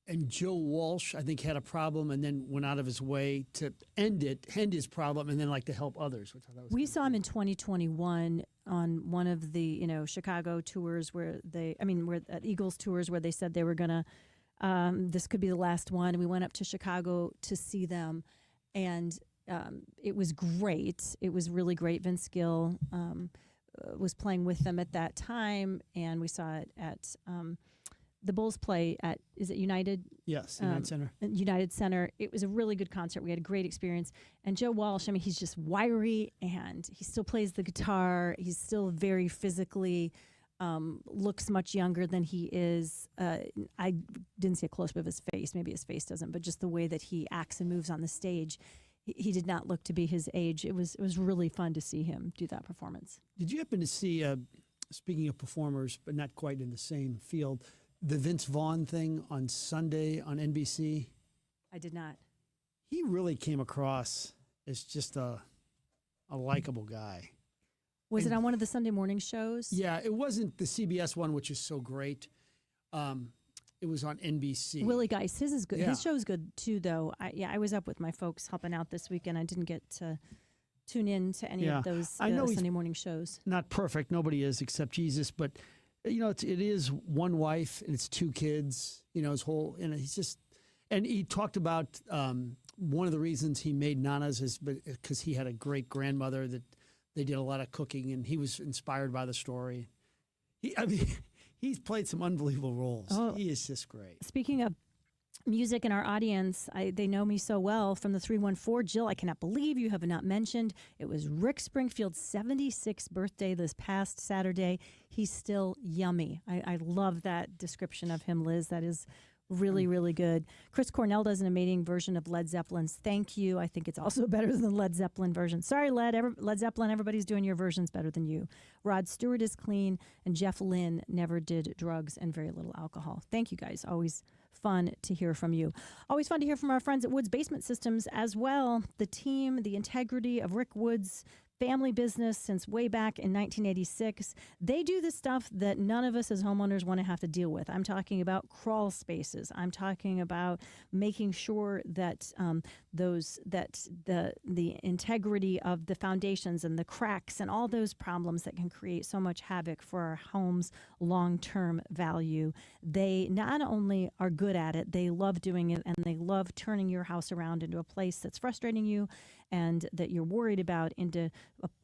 And Joe Walsh, I think, had a problem and then went out of his way to end his problem, and then to help others. Which I thought was we saw him in 2021 on one of the Chicago tours where Eagles tours where they said they were gonna this could be the last one, and we went up to Chicago to see them, and it was great. It was really great. Vince Gill was playing with them at that time, and we saw it at the Bulls play at, is it United? Yes, United Center. United Center. It was a really good concert. We had a great experience. And Joe Walsh, he's just wiry, and he still plays the guitar. He's still very physically, looks much younger than he is. I didn't see a close-up of his face. Maybe his face doesn't, but just the way that he acts and moves on the stage, he did not look to be his age. It was really fun to see him do that performance. Did you happen to see, speaking of performers, but not quite in the same field, the Vince Vaughn thing on Sunday on NBC? I did not. He really came across as just a likable guy. Was it on one of the Sunday morning shows? Yeah, it wasn't the CBS one, which is so great. It was on NBC. Willie Geist, his is good. Yeah. His show's good too, though. I was up with my folks helping out this weekend. I didn't get to tune in to any of those Sunday morning shows. Not perfect. Nobody is except Jesus, but it is one wife and it's two kids. His whole, and he talked about one of the reasons he made Nanas is because he had a great grandmother that they did a lot of cooking, and he was inspired by the story. He's played some unbelievable roles. Oh, he is just great. Speaking of music in our audience. They know me so well from the 314. Jill, I cannot believe you have not mentioned. It was Rick Springfield's 76th birthday this past Saturday. He's still yummy. I love that description of him, Liz. That is really, really good. Chris Cornell does an amazing version of Led Zeppelin's Thank You. I think it's also better than the Led Zeppelin version. Sorry, Led Zeppelin, everybody's doing your versions better than you. Rod Stewart is clean, and Jeff Lynne never did drugs and very little alcohol. Thank you, guys. Always fun to hear from you. Always fun to hear from our friends at Woods Basement Systems as well. The team, the integrity of Rick Woods' family business since way back in 1986. They do the stuff that none of us as homeowners want to have to deal with. I'm talking about crawl spaces. I'm talking about making sure that the integrity of the foundations and the cracks and all those problems that can create so much havoc for our home's long-term value. They not only are good at it, they love doing it, and they love turning your house around into a place that's frustrating you and that you're worried about into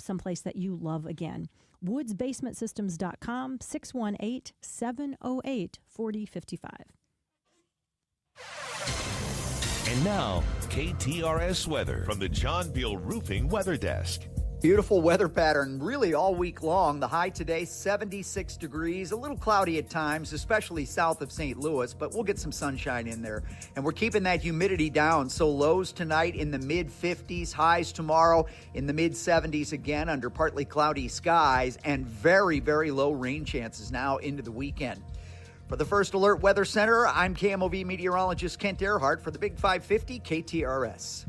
someplace that you love again. woodsbasementsystems.com, 618-708-4055. And now, KTRS weather from the John Beal Roofing Weather Desk. Beautiful weather pattern really all week long. The high today, 76 degrees, a little cloudy at times, especially south of St. Louis, but we'll get some sunshine in there. And we're keeping that humidity down. So lows tonight in the mid-50s, highs tomorrow in the mid-70s again under partly cloudy skies, and very, very low rain chances now into the weekend. For the First Alert Weather Center, I'm KMOV meteorologist Kent Earhart for the Big 550 KTRS.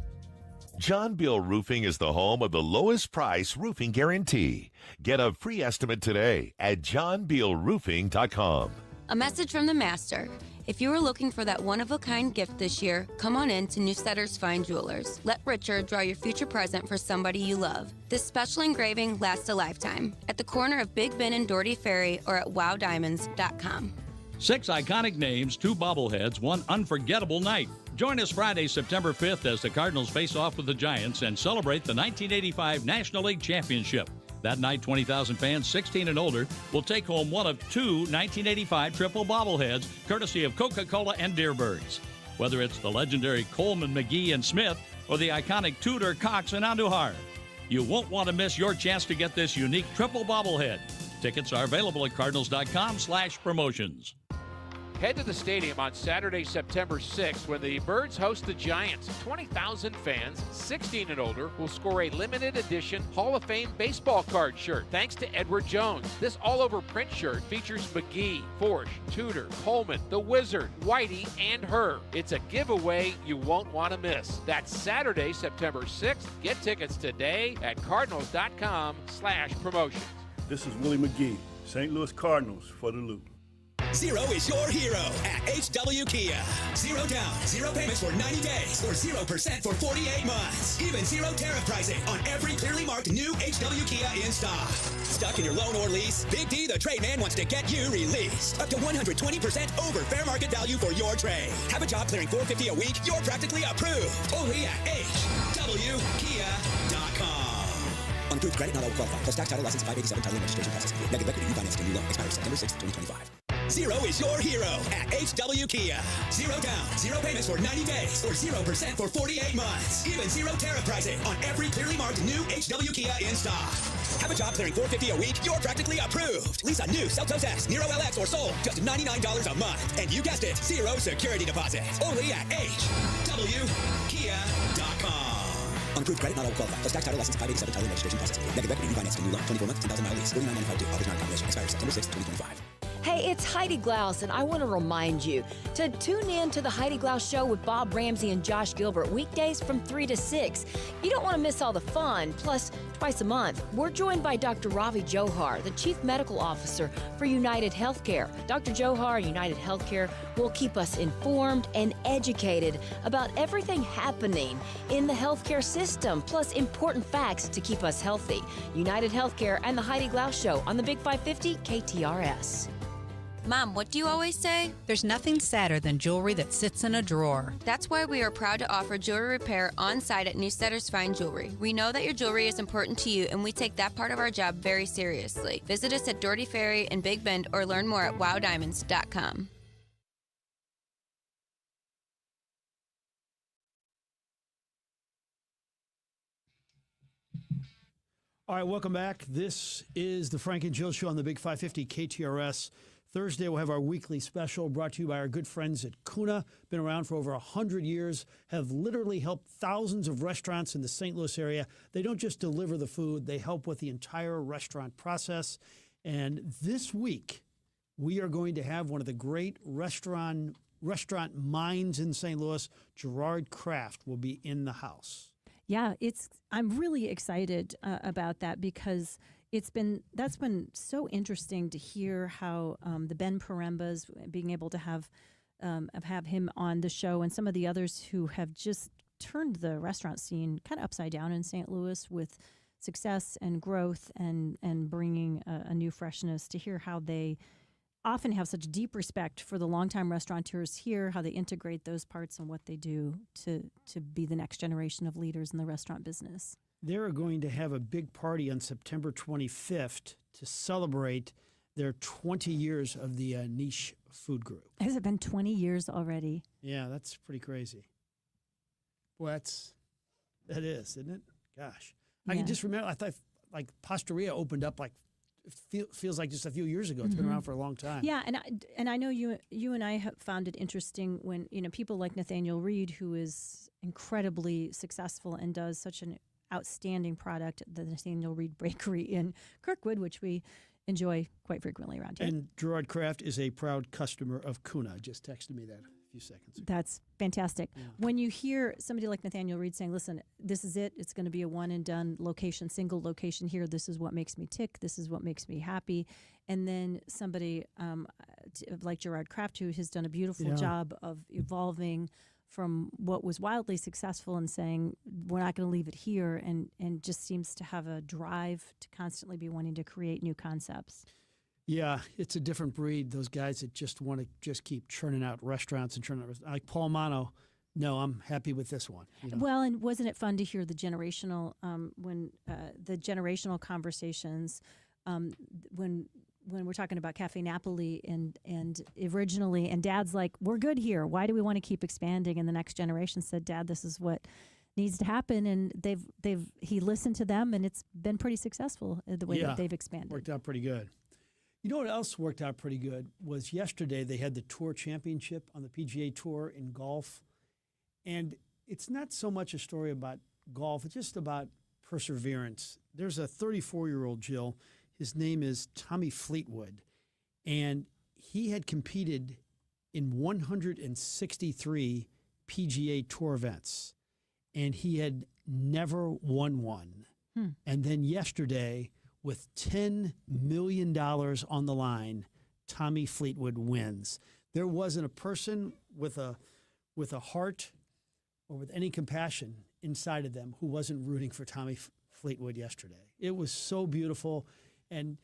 John Beal Roofing is the home of the lowest price roofing guarantee. Get a free estimate today at johnbealroofing.com. A message from the master. If you are looking for that one-of-a-kind gift this year, come on in to Newssetter's Fine Jewelers. Let Richard draw your future present for somebody you love. This special engraving lasts a lifetime. At the corner of Big Ben and Doherty Ferry or at wowdiamonds.com. 6 iconic names, 2 bobbleheads, 1 unforgettable night. Join us Friday, September 5th as the Cardinals face off with the Giants and celebrate the 1985 National League Championship. That night, 20,000 fans 16 and older will take home one of 2 1985 triple bobbleheads, courtesy of Coca-Cola and Deerbirds. Whether it's the legendary Coleman, McGee, and Smith, or the iconic Tudor, Cox, and Andujar, you won't want to miss your chance to get this unique triple bobblehead. Tickets are available at cardinals.com/promotions. Head to the stadium on Saturday, September 6th when the Birds host the Giants. 20,000 fans, 16 and older, will score a limited edition Hall of Fame baseball card shirt thanks to Edward Jones. This all-over print shirt features McGee, Forsch, Tudor, Coleman, the Wizard, Whitey, and her. It's a giveaway you won't want to miss. That's Saturday, September 6th. Get tickets today at cardinals.com/promotions. This is Willie McGee, St. Louis Cardinals for the loop. Zero is your hero at HW Kia. 0 down, 0 payments for 90 days, or 0% for 48 months. Even 0 tariff pricing on every clearly marked new HW Kia in stock. Stuck in your loan or lease? Big D, the trade man, wants to get you released. Up to 120% over fair market value for your trade. Have a job clearing $450 a week? You're practically approved. Only at HWKia.com. Unapproved credit, not all qualify. Plus tax, title, license, 587, title, and registration process. Negative equity, refinance, new loan. Expires September 6, 2025. Zero is your hero at HW Kia. 0 down, 0 payments for 90 days, or 0% for 48 months. Even 0 tariff pricing on every clearly marked new HW Kia in stock. Have a job clearing $450 a week? You're practically approved. Lease a new Seltos S, Nero LX, or Soul, just $99 a month. And you guessed it, 0 security deposit. Only at HWKia.com. Unapproved credit, not all qualify. Plus tax, title, license, 587, title, and registration process. Negative equity, refinance, new loan. 24 months, 10,000 mile lease. $49.95 due. Offers not a combination. Expires September 6, 2025. Hey, it's Heidi Glaus, and I want to remind you to tune in to the Heidi Glaus Show with Bob Ramsey and Josh Gilbert weekdays from 3 to 6. You don't want to miss all the fun. Plus, twice a month, we're joined by Dr. Ravi Johar, the Chief Medical Officer for United Healthcare. Dr. Johar and United Healthcare will keep us informed and educated about everything happening in the healthcare system, plus important facts to keep us healthy. United Healthcare and the Heidi Glaus Show on the Big 550 KTRS. Mom, what do you always say? There's nothing sadder than jewelry that sits in a drawer. That's why we are proud to offer jewelry repair on site at Newssetter's Fine Jewelry. We know that your jewelry is important to you, and we take that part of our job very seriously. Visit us at Doherty Ferry and Big Bend or learn more at wowdiamonds.com. All right, welcome back. This is the Frank and Jill Show on the Big 550 KTRS. Thursday, we'll have our weekly special brought to you by our good friends at Kuna. Been around for over 100 years, have literally helped thousands of restaurants in the St. Louis area. They don't just deliver the food, they help with the entire restaurant process. And this week, we are going to have one of the great restaurant minds in St. Louis. Gerard Kraft will be in the house. Yeah, I'm really excited about that because that's been so interesting to hear how the Ben Parembas, being able to have him on the show, and some of the others who have just turned the restaurant scene kind of upside down in St. Louis with success and growth and bringing a new freshness, to hear how they often have such deep respect for the longtime restaurateurs here, how they integrate those parts and what they do to be the next generation of leaders in the restaurant business. They're going to have a big party on September 25th to celebrate their 20 years of the Niche Food Group. Has it been 20 years already? Yeah, that's pretty crazy. Well, that is, isn't it? Gosh. I can just remember, I thought like Pastaria opened up like, feels like just a few years ago. It's been around for a long time. Yeah, and I know you and I have found it interesting when people like Nathaniel Reed, who is incredibly successful and does such an outstanding product at the Nathaniel Reed Bakery in Kirkwood, which we enjoy quite frequently around here. And Gerard Kraft is a proud customer of Kuna. Just texted me that a few seconds ago. That's fantastic. Yeah. When you hear somebody like Nathaniel Reed saying, listen, this is it. It's going to be a one and done location, single location here. This is what makes me tick. This is what makes me happy. And then somebody like Gerard Kraft, who has done a beautiful job of evolving from what was wildly successful and saying, we're not going to leave it here, and just seems to have a drive to constantly be wanting to create new concepts. Yeah, it's a different breed. Those guys that just want to just keep churning out restaurants and churning out, like Paul Mano. No, I'm happy with this one. Well, and wasn't it fun to hear the generational the generational conversations when we're talking about Cafe Napoli and originally, and Dad's like, we're good here. Why do we want to keep expanding? And the next generation said, Dad, this is what needs to happen. And he listened to them, and it's been pretty successful the way that they've expanded. Worked out pretty good. You know what else worked out pretty good was yesterday they had the Tour Championship on the PGA Tour in golf. And it's not so much a story about golf, it's just about perseverance. There's a 34-year-old, Jill. His name is Tommy Fleetwood, and he had competed in 163 PGA Tour events, and he had never won one. And then yesterday, with $10 million on the line, Tommy Fleetwood wins. There wasn't a person with a heart or with any compassion inside of them who wasn't rooting for Tommy Fleetwood yesterday. It was so beautiful. And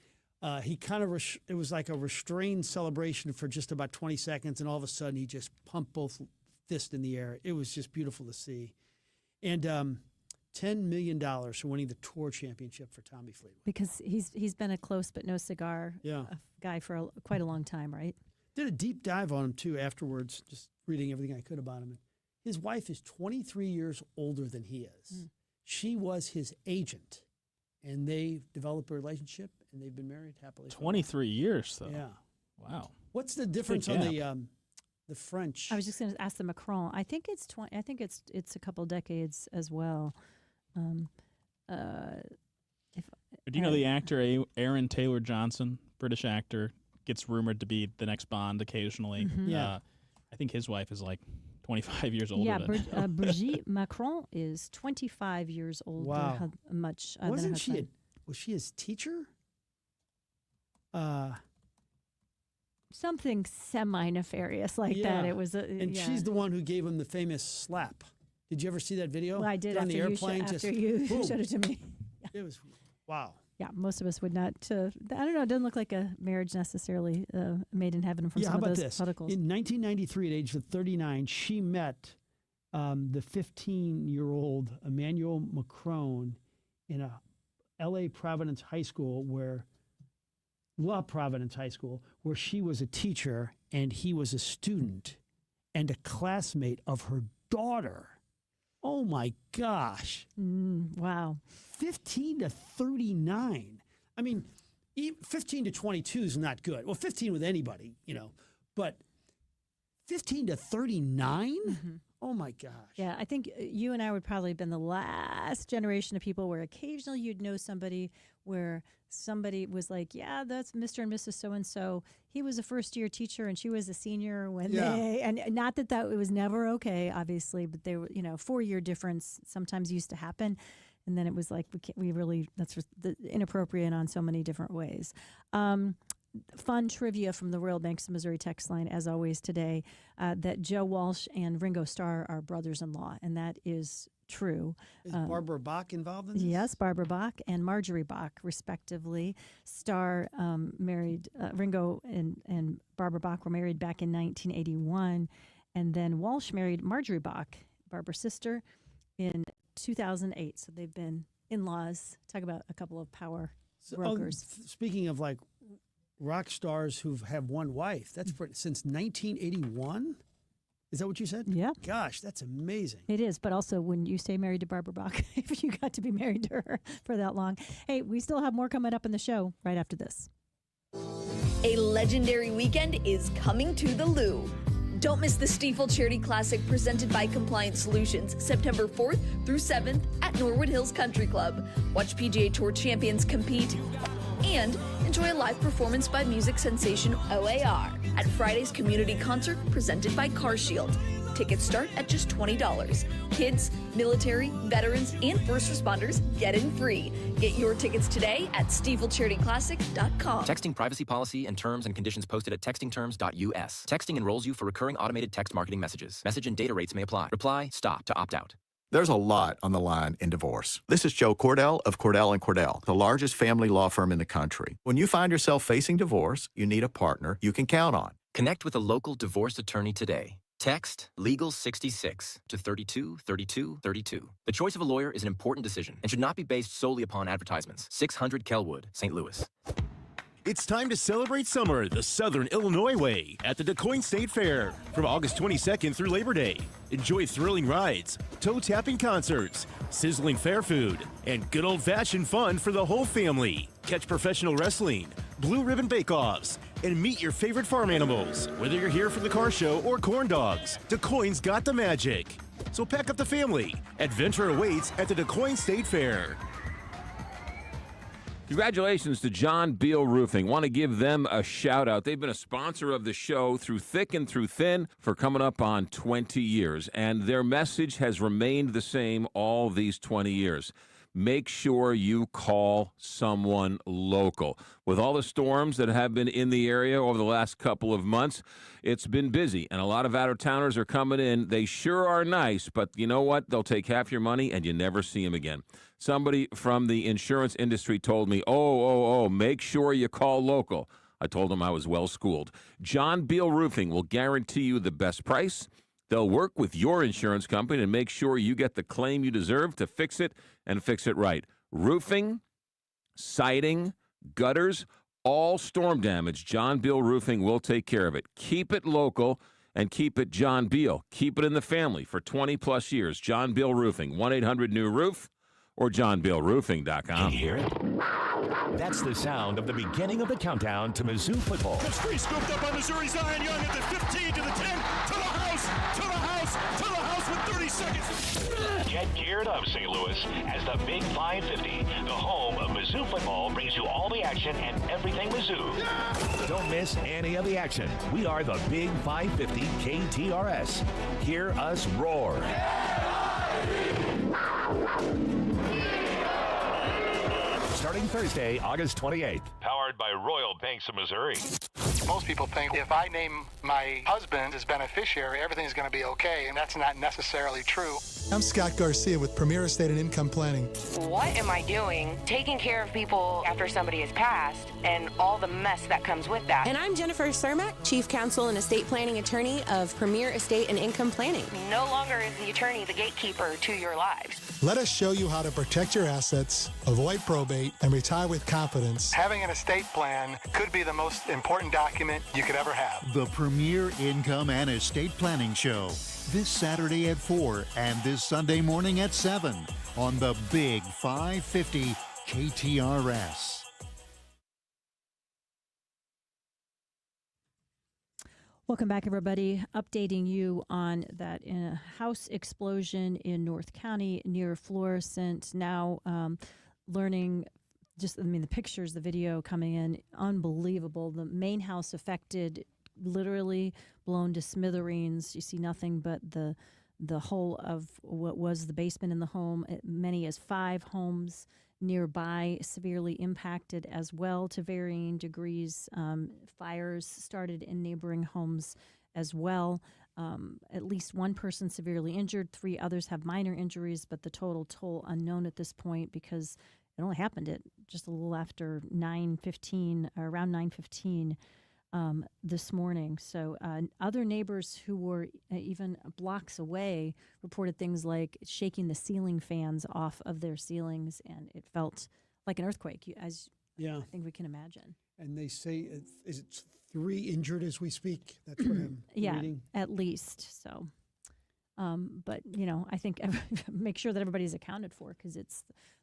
he kind of, it was like a restrained celebration for just about 20 seconds. And all of a sudden, he just pumped both fists in the air. It was just beautiful to see. And $10 million for winning the Tour Championship for Tommy Fleetwood. Because he's been a close but no cigar guy for quite a long time, right? Did a deep dive on him, too, afterwards, just reading everything I could about him. His wife is 23 years older than he is. She was his agent, and they developed a relationship, and they've been married happily. 23 years, though. Yeah. Wow. What's the difference on the French? I was just going to ask the Macron. I think it's 20. I think it's a couple decades as well. Do you know the actor Aaron Taylor Johnson, British actor, gets rumored to be the next Bond occasionally? Yeah. I think his wife is like 25 years older. Yeah, Brigitte Macron is 25 years older. Wow. Much. Wasn't she? Was she his teacher? Something semi-nefarious like that. It was, and she's the one who gave him the famous slap. Did you ever see that video? Well, I did. On the airplane, after you showed it to me. It was wow. Yeah, most of us would not. I don't know. It doesn't look like a marriage necessarily made in heaven from some of those protocols. In 1993, at age of 39, she met the 15-year-old Emmanuel Macron in a L.A. Providence High School, La Providence High School, where she was a teacher and he was a student and a classmate of her daughter. Oh, my gosh. Wow. 15 to 39. I mean, 15 to 22 is not good. Well, 15 with anybody, but 15 to 39? Oh, my gosh. Yeah, I think you and I would probably have been the last generation of people where occasionally you'd know somebody where somebody was like, yeah, that's Mr. and Mrs. So-and-so. He was a first-year teacher and she was a senior when they, and not that it was never okay, obviously, but they were, 4-year difference sometimes used to happen. And then it was like, that's inappropriate on so many different ways. Fun trivia from the Royal Banks of Missouri text line, as always today, that Joe Walsh and Ringo Starr are brothers-in-law, and that is true. Is Barbara Bach involved in this? Yes, Barbara Bach and Marjorie Bach, respectively. Starr married, Ringo and Barbara Bach were married back in 1981, and then Walsh married Marjorie Bach, Barbara's sister, in 2008. So they've been in-laws. Talk about a couple of power brokers. Speaking of like rock stars who have one wife, that's since 1981? Is that what you said? Yeah. Gosh, that's amazing. It is, but also when you stay married to Barbara Bach, if you got to be married to her for that long. Hey, we still have more coming up in the show right after this. A legendary weekend is coming to the Lou. Don't miss the Stiefel Charity Classic presented by Compliance Solutions, September 4th through 7th at Norwood Hills Country Club. Watch PGA Tour champions compete and enjoy a live performance by music sensation OAR at Friday's community concert presented by CarShield. Tickets start at just $20. Kids, military, veterans, and first responders get in free. Get your tickets today at StiefelCharityClassic.com. Texting privacy policy and terms and conditions posted at textingterms.us. Texting enrolls you for recurring automated text marketing messages. Message and data rates may apply. Reply, stop to opt out. There's a lot on the line in divorce. This is Joe Cordell of Cordell & Cordell, the largest family law firm in the country. When you find yourself facing divorce, you need a partner you can count on. Connect with a local divorce attorney today. Text LEGAL66 to 323232. The choice of a lawyer is an important decision and should not be based solely upon advertisements. 600 Kelwood, St. Louis. It's time to celebrate summer the Southern Illinois way at the DeCoin State Fair from August 22nd through Labor Day. Enjoy thrilling rides, toe-tapping concerts, sizzling fair food, and good old-fashioned fun for the whole family. Catch professional wrestling, blue ribbon bake-offs, and meet your favorite farm animals. Whether you're here for the car show or corn dogs, DeCoin's got the magic. So pack up the family. Adventure awaits at the DeCoin State Fair. Congratulations to John Beal Roofing. Want to give them a shout out. They've been a sponsor of the show through thick and through thin for coming up on 20 years. And their message has remained the same all these 20 years. Make sure you call someone local. With all the storms that have been in the area over the last couple of months, it's been busy, and a lot of out-of-towners are coming in. They sure are nice, but you know what? They'll take half your money, and you never see them again. Somebody from the insurance industry told me, make sure you call local. I told them I was well-schooled. John Beal Roofing will guarantee you the best price. They'll work with your insurance company and make sure you get the claim you deserve to fix it and fix it right. Roofing, siding, gutters, all storm damage, John Beal Roofing will take care of it. Keep it local and keep it John Beal. Keep it in the family for 20-plus years. John Beal Roofing, 1-800-NEW-ROOF or johnbealroofing.com. Can you hear it? That's the sound of the beginning of the countdown to Mizzou football. The three scooped up by Missouri. Zion Young at the 15 to the 10 to the house with 30 seconds. Get geared up, St. Louis, as the Big 550, the home of Mizzou football, brings you all the action and everything Mizzou. Yeah! Don't miss any of the action. We are the Big 550 KTRS. Hear us roar. Starting Thursday, August 28th. Powered by Royal Banks of Missouri. Most people think if I name my husband as beneficiary, everything's going to be okay, and that's not necessarily true. I'm Scott Garcia with Premier Estate and Income Planning. What am I doing taking care of people after somebody has passed and all the mess that comes with that? And I'm Jennifer Cermak, Chief Counsel and Estate Planning Attorney of Premier Estate and Income Planning. No longer is the attorney the gatekeeper to your lives. Let us show you how to protect your assets, avoid probate, and retire with confidence. Having an estate plan could be the most important document document you could ever have. The premier income and estate planning show. This Saturday at 4 and this Sunday morning at 7 on the Big 550 KTRS. Welcome back, everybody. Updating you on that house explosion in North County near Florissant. Now learning the pictures, the video coming in, unbelievable. The main house affected, literally blown to smithereens. You see nothing but the whole of what was the basement in the home. Many as 5 homes nearby severely impacted as well to varying degrees. Fires started in neighboring homes as well. At least 1 person severely injured. 3 others have minor injuries, but the total toll unknown at this point because it only happened at just a little after 9:15, or around 9:15 this morning. So other neighbors who were even blocks away reported things like shaking the ceiling fans off of their ceilings, and it felt like an earthquake, as I think we can imagine. And they say, is it 3 injured as we speak? That's what I'm reading. At least. So, but I think make sure that everybody's accounted for, because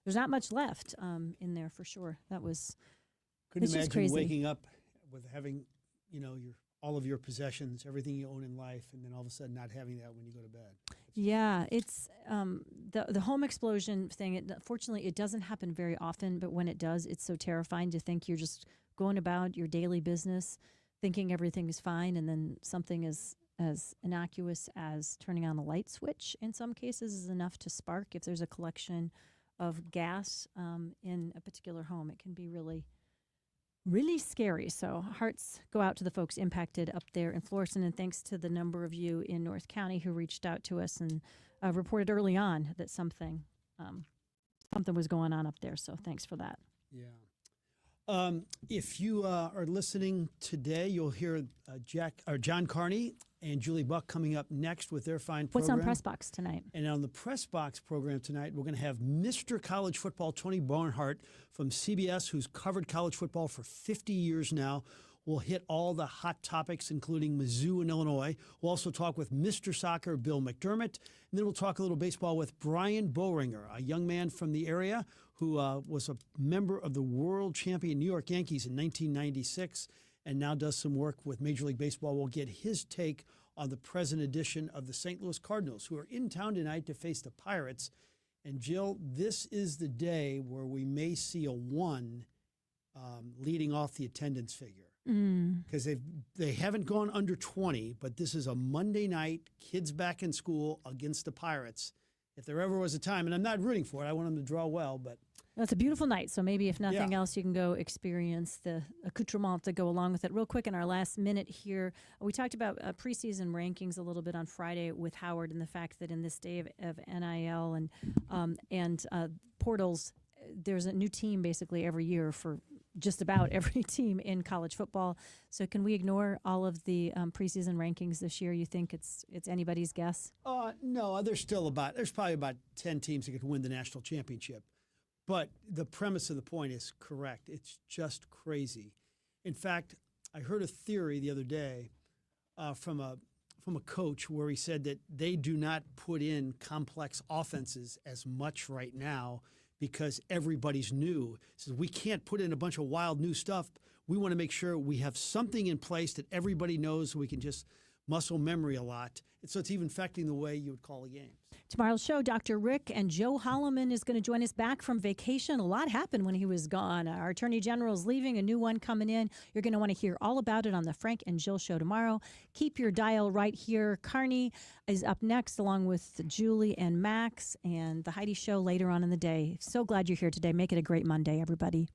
there's not much left in there for sure. Couldn't imagine crazy. Waking up with having all of your possessions, everything you own in life, and then all of a sudden not having that when you go to bed. It's the home explosion thing. Fortunately, it doesn't happen very often, but when it does, it's so terrifying to think you're just going about your daily business, thinking everything is fine, and then something as innocuous as turning on a light switch in some cases is enough to spark. If there's a collection of gas in a particular home, it can be really scary. So hearts go out to the folks impacted up there in Florissant, and thanks to the number of you in North County who reached out to us and reported early on that something was going on up there. So thanks for that. Yeah. If you are listening today, you'll hear John Carney and Julie Buck coming up next with their fine program. What's on Press Box tonight? And on the Press Box program tonight, we're going to have Mr. College Football, Tony Barnhart from CBS, who's covered college football for 50 years now. We'll hit all the hot topics, including Mizzou and Illinois. We'll also talk with Mr. Soccer, Bill McDermott. And then we'll talk a little baseball with Brian Boehringer, a young man from the area who was a member of the world champion New York Yankees in 1996 and now does some work with Major League Baseball. We'll get his take on the present edition of the St. Louis Cardinals, who are in town tonight to face the Pirates. And Jill, this is the day where we may see a 1 leading off the attendance figure. Because they haven't gone under 20, but this is a Monday night, kids back in school against the Pirates. If there ever was a time, and I'm not rooting for it, I want them to draw well, but it's a beautiful night, so maybe if nothing else, you can go experience the accoutrements that go along with it. Real quick, in our last minute here, we talked about preseason rankings a little bit on Friday with Howard, and the fact that in this day of NIL and portals, there's a new team basically every year for just about every team in college football. So can we ignore all of the preseason rankings this year? You think it's anybody's guess? No, there's probably about 10 teams that could win the national championship. But the premise of the point is correct. It's just crazy. In fact, I heard a theory the other day from a coach where he said that they do not put in complex offenses as much right now because everybody's new. He says, we can't put in a bunch of wild new stuff. We want to make sure we have something in place that everybody knows so we can just muscle memory a lot. And so it's even affecting the way you would call a game. Tomorrow's show, Dr. Rick and Joe Holloman is going to join us back from vacation. A lot happened when he was gone. Our Attorney General is leaving, a new one coming in. You're going to want to hear all about it on the Frank and Jill Show tomorrow. Keep your dial right here. Carney is up next along with Julie and Max, and the Heidi Show later on in the day. So glad you're here today. Make it a great Monday, everybody.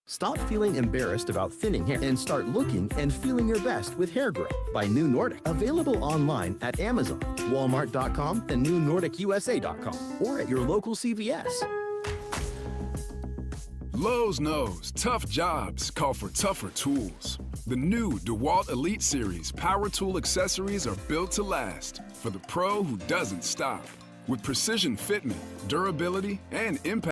Stop feeling embarrassed about thinning hair and start looking and feeling your best with Hair Grow by New Nordic. Available online at Amazon, Walmart.com, and NewNordicUSA.com, or at your local CVS. Lowe's knows tough jobs call for tougher tools. The new DeWalt Elite Series power tool accessories are built to last for the pro who doesn't stop. with precision fitment, durability, and impact.